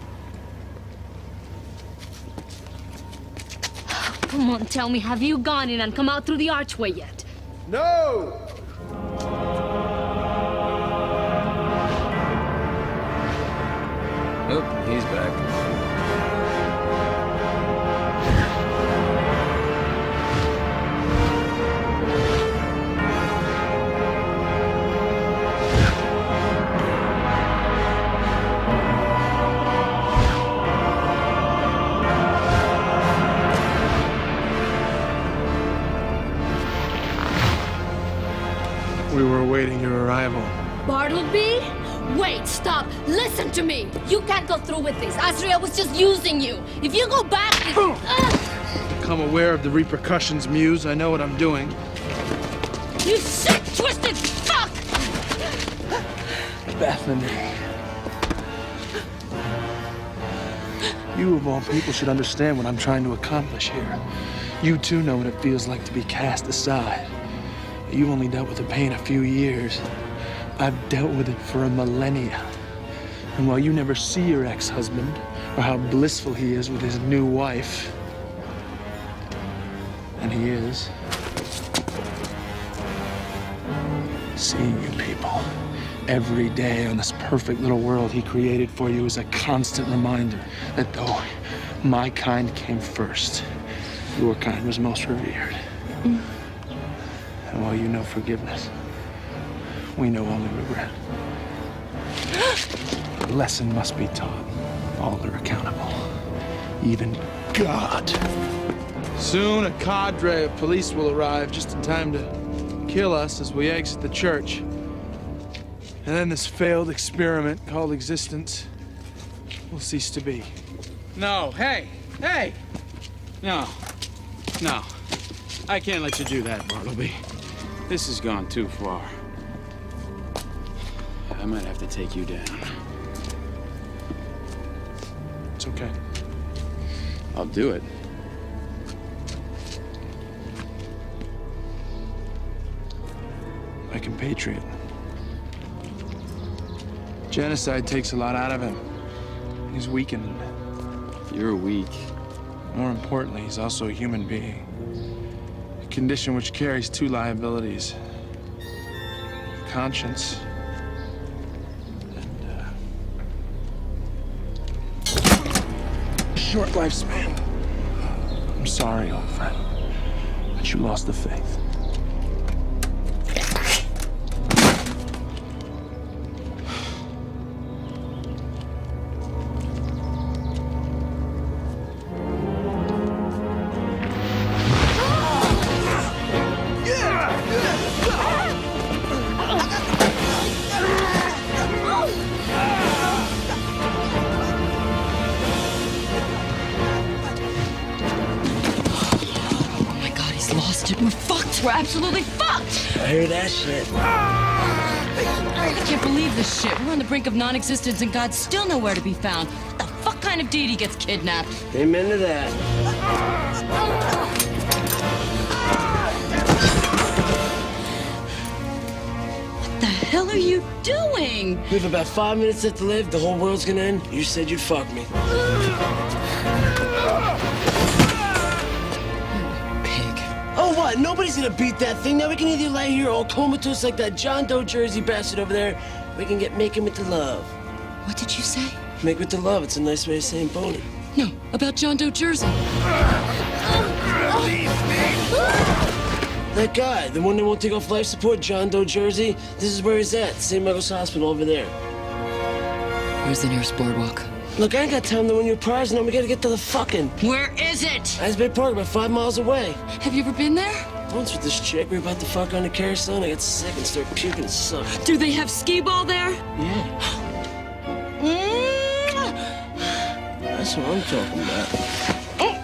Come on, tell me, have you gone in and come out through the archway yet? No! Oh, he's back. We were awaiting your arrival. Bartleby? Wait, stop. Listen to me. You can't go through with this. Azrael was just using you. If you go back... Become aware of the repercussions, Muse. I know what I'm doing. You sick, twisted fuck! Bethany. You, of all people, should understand what I'm trying to accomplish here. You, too, know what it feels like to be cast aside. You've only dealt with the pain a few years. I've dealt with it for a millennia. And while you never see your ex-husband, or how blissful he is with his new wife, and he is, seeing you people every day on this perfect little world he created for you is a constant reminder that though my kind came first, your kind was most revered. And while you know forgiveness, we know only regret. A lesson must be taught. All are accountable. Even God. Soon a cadre of police will arrive just in time to kill us as we exit the church. And then this failed experiment called existence will cease to be. No, hey! No. I can't let you do that, Bartleby. This has gone too far. I might have to take you down. It's okay. I'll do it. My compatriot. Genocide takes a lot out of him. He's weakened. You're weak. More importantly, he's also a human being. A condition which carries two liabilities. Conscience and, short lifespan. I'm sorry, old friend, but you lost the faith. We're absolutely fucked! I hear that shit. I can't believe this shit. We're on the brink of non-existence and God's still nowhere to be found. What the fuck kind of deity gets kidnapped? Amen to that. What the hell are you doing? We have about 5 minutes left to live. The whole world's gonna end. You said you'd fuck me. Oh, what? Nobody's gonna beat that thing. Now we can either lay here all comatose like that John Doe Jersey bastard over there, or we can get making with the love. What did you say? Make with the love. It's a nice way of saying boning. No, about John Doe Jersey. That guy, the one that won't take off life support, John Doe Jersey, this is where he's at, St. Michael's Hospital over there. Where's the nearest boardwalk? Look, I ain't got time to win your prize now. We gotta get to the fucking... Where is it? Asbury Park, about 5 miles away. Have you ever been there? Once with this chick, we were about to fuck on the carousel, and I got sick and started puking and sucked. Do they have skee-ball there? Yeah. That's what I'm talking about. Oh.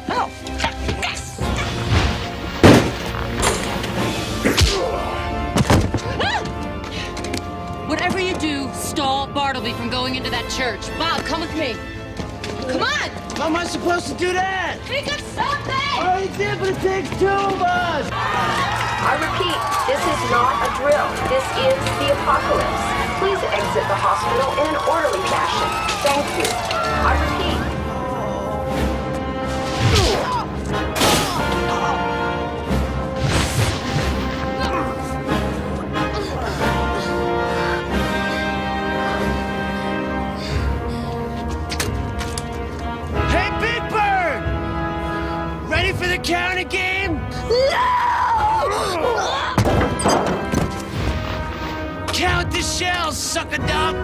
Whatever you do, stall Bartleby from going into that church. Bob, come with me. Come on! How am I supposed to do that? Think of something! I already did, but it takes 2 of us! I repeat, this is not a drill. This is the apocalypse. Please exit the hospital in an orderly fashion. Thank you. I repeat. Hey, Big Bird! Ready for the counter game? No! Count the shells, sucker dump!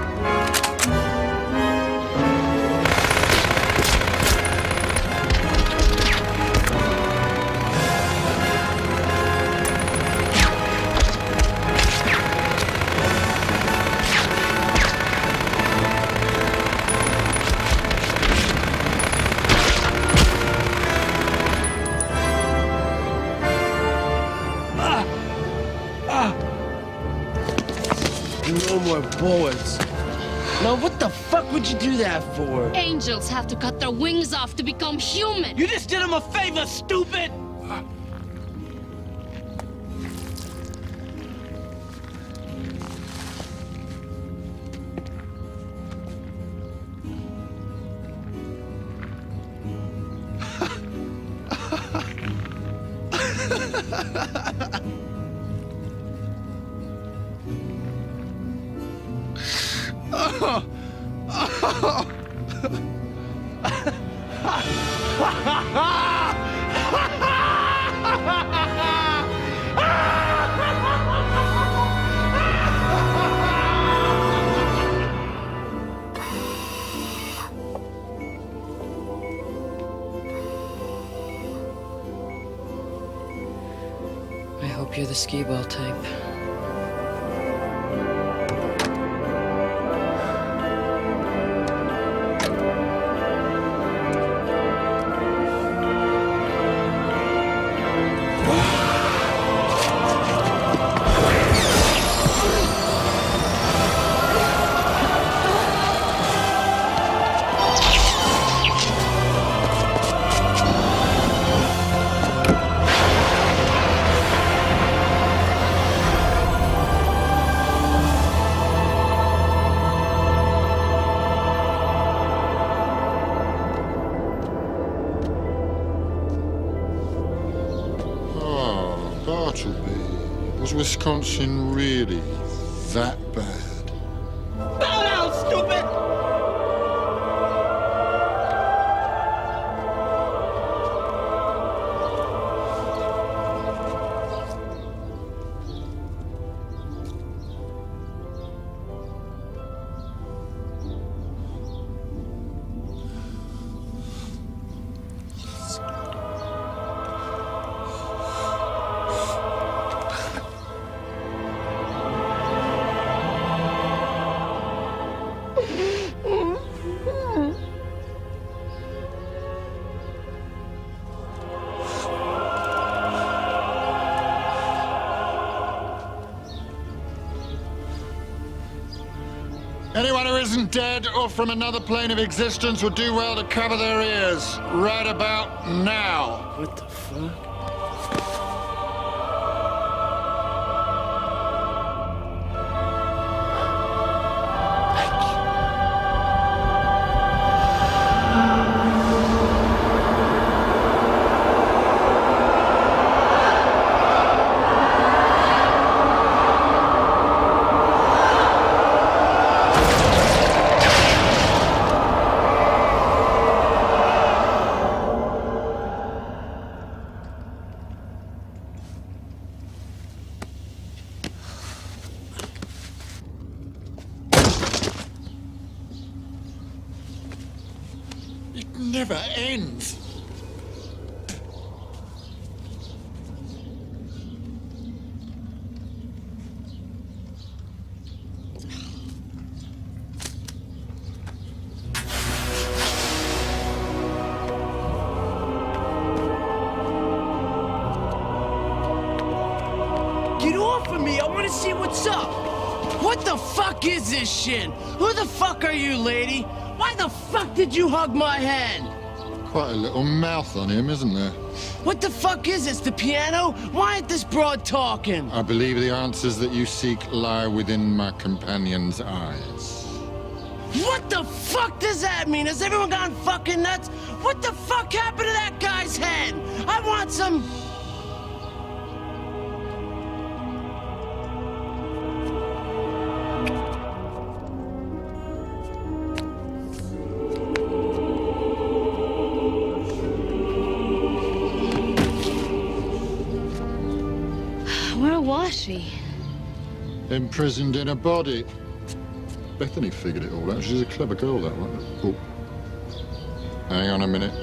No more bullets. Now, what the fuck would you do that for? Angels have to cut their wings off to become human. You just did him a favor, stupid! I hope you're the skee-ball type. Bartleby, was Wisconsin really that bad? Bow down, stupid! Anyone who isn't dead or from another plane of existence would do well to cover their ears right about now. What the fuck? It never ends. Get off of me! I want to see what's up! What the fuck is this shit? Who the fuck are you, lady? Why the fuck did you hug my hand? Quite a little mouth on him, isn't there? What the fuck is this, the piano? Why ain't this broad talking? I believe the answers that you seek lie within my companion's eyes. What the fuck does that mean? Has everyone gone fucking nuts? What the fuck happened to that guy's head? I want some... Where was she? Imprisoned in a body. Bethany figured it all out. She's a clever girl, that one. Oh. Hang on a minute.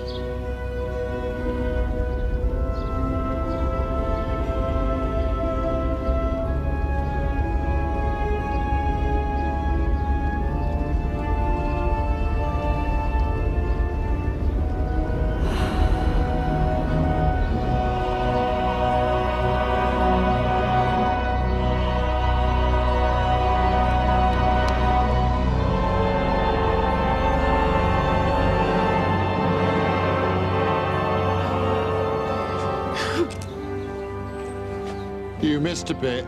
You missed a bit.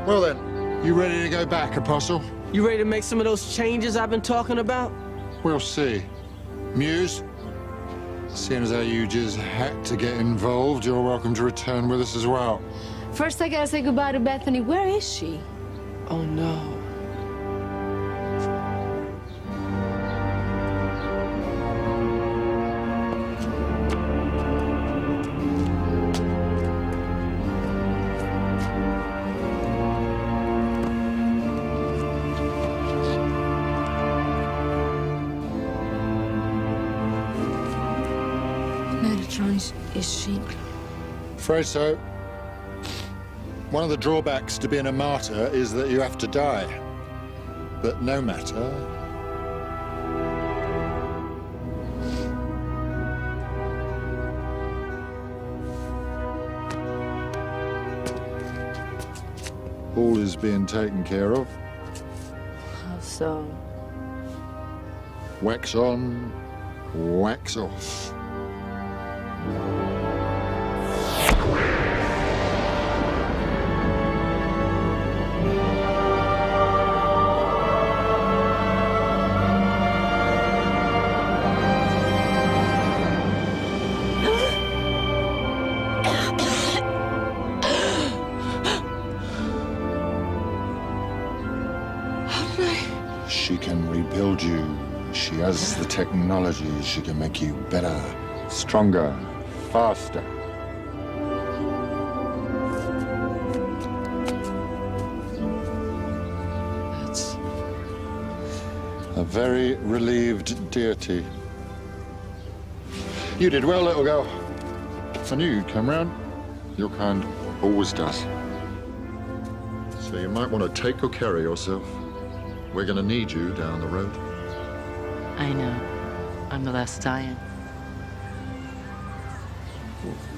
Well then, you ready to go back, Apostle? You ready to make some of those changes I've been talking about? We'll see. Muse, seeing as how you just had to get involved, you're welcome to return with us as well. First, I gotta say goodbye to Bethany. Where is she? Oh, no. Metatron, is she? Afraid so. One of the drawbacks to being a martyr is that you have to die. But no matter. All is being taken care of. How so? Wax on, wax off. She can rebuild you. She has the technology. She can make you better, stronger, faster. That's... A very relieved deity. You did well, little girl. I knew you'd come round. Your kind always does. So you might want to take good care of yourself. We're going to need you down the road. I know. I'm the last Scion.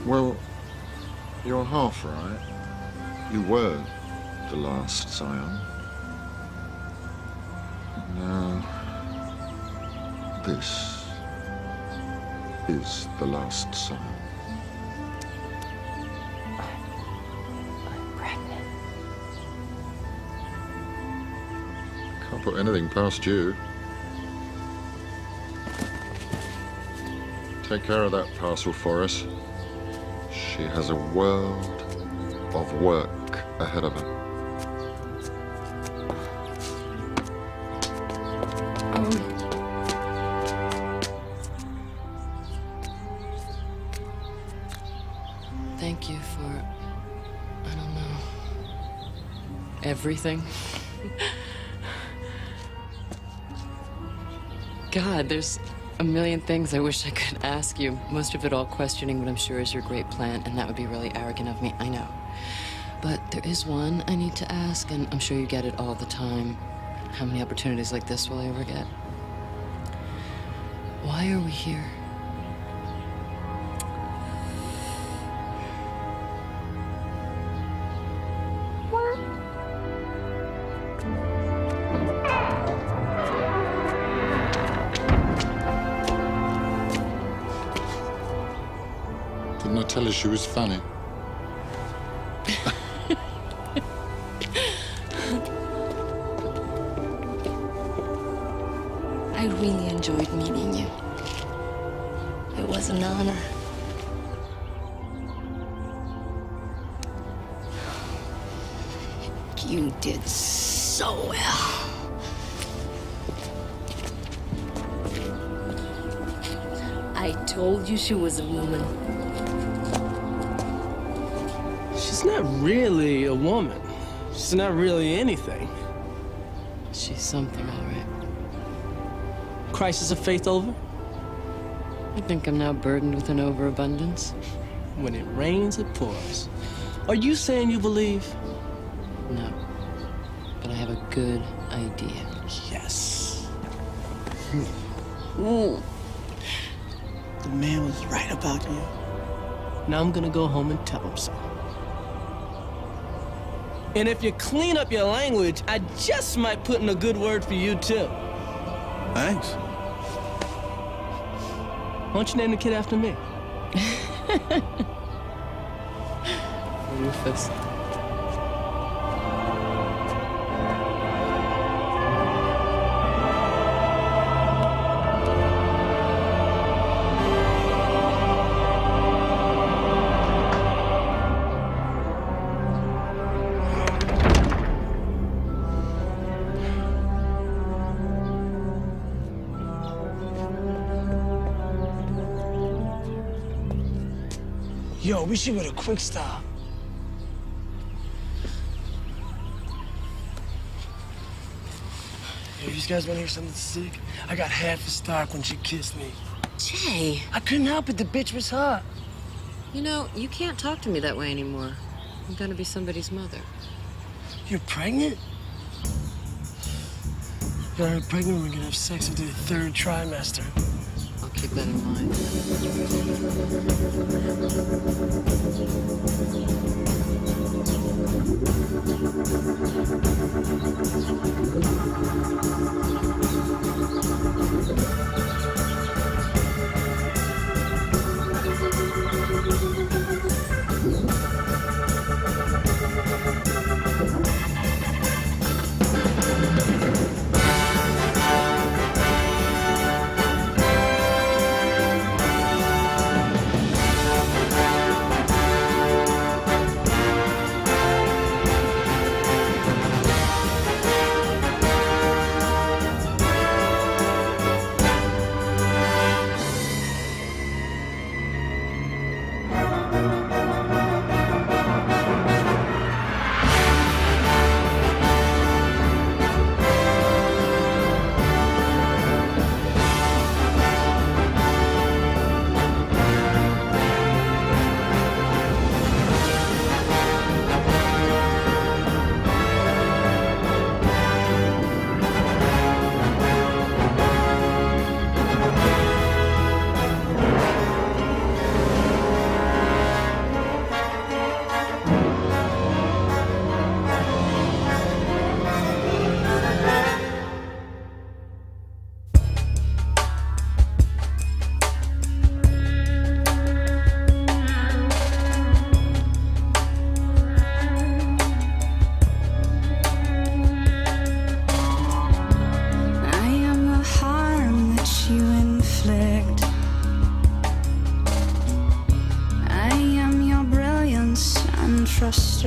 Well, you're half right. You were the last Scion. Now, this is the last sign. I'm pregnant. Can't put anything past you. Take care of that parcel for us. She has a world of work ahead of her. Thank you for, I don't know, everything. God, there's a million things I wish I could ask you. Most of it all questioning what I'm sure is your great plan, and that would be really arrogant of me, I know. But there is one I need to ask, and I'm sure you get it all the time. How many opportunities like this will I ever get? Why are we here? Didn't I tell her she was funny? I really enjoyed meeting you. It was an honor. You did so well. I told you she was a woman. She's not really a woman. She's not really anything. She's something, all right. Crisis of faith over? I think I'm now burdened with an overabundance. When it rains, it pours. Are you saying you believe? No. But I have a good idea. Yes. The man was right about you. Now I'm gonna go home and tell him so. And if you clean up your language, I just might put in a good word for you, too. Thanks. Why don't you name the kid after me? Rufus. Yo, we should go to Quick Stop. Yo, you guys want to hear something sick? I got half a stock when she kissed me. Jay. I couldn't help it. The bitch was hot. You know, you can't talk to me that way anymore. I'm gonna be somebody's mother. You're pregnant? Yo, I'm pregnant. We're gonna have sex into the third trimester. I'll keep that in mind.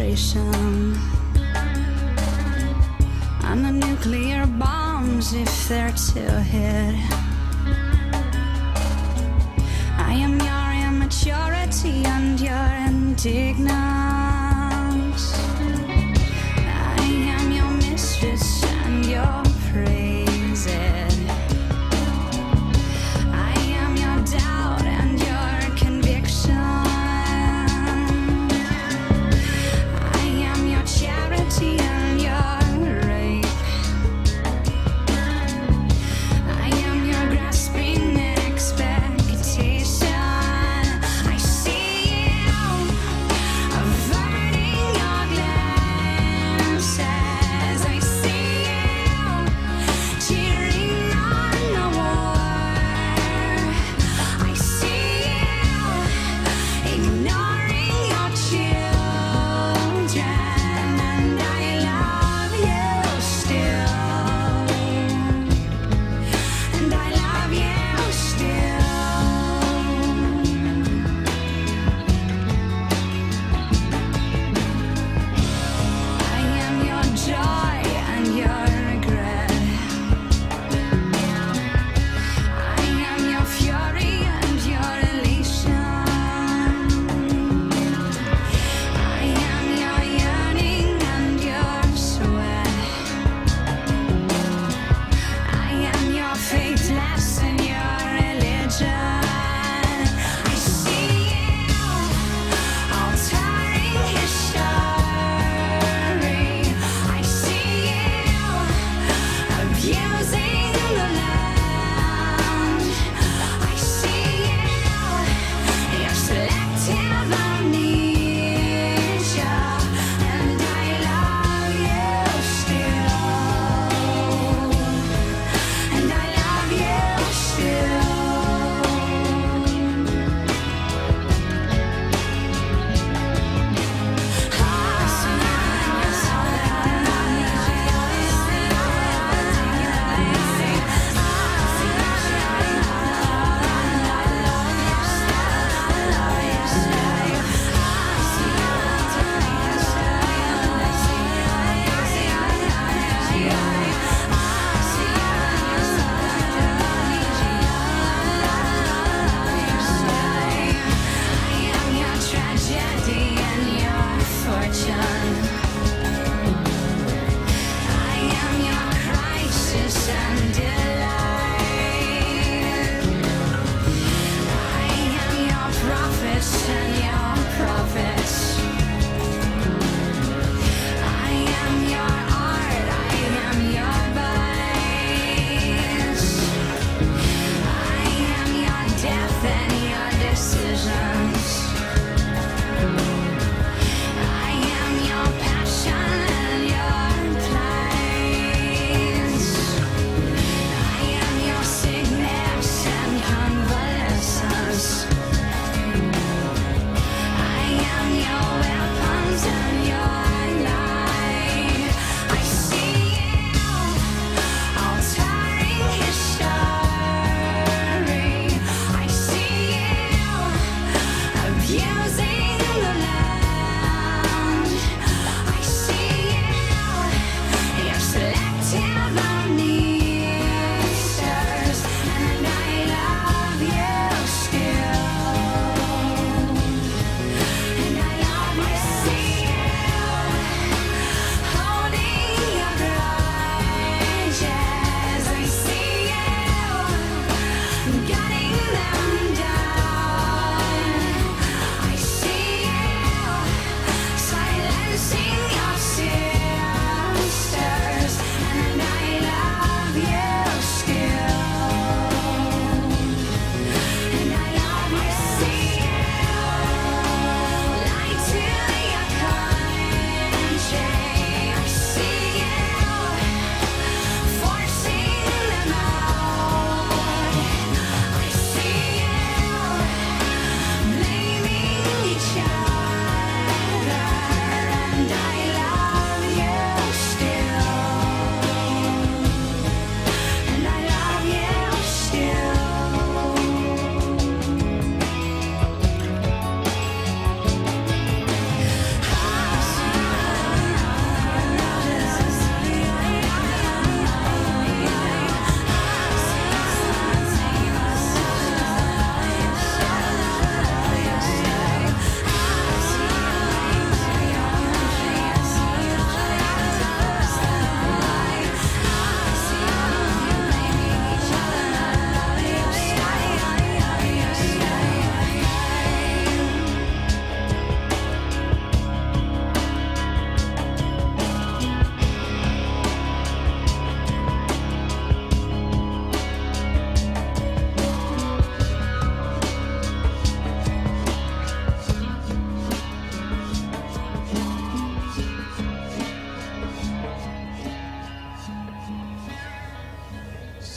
demonstration on the nuclear bombs if they're to hit. I am your immaturity and your indignance. I am your mistress and your praises. I am your doubt and your conviction. I am your charity and your rape. I am your grasping expectation. I see you.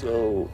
So,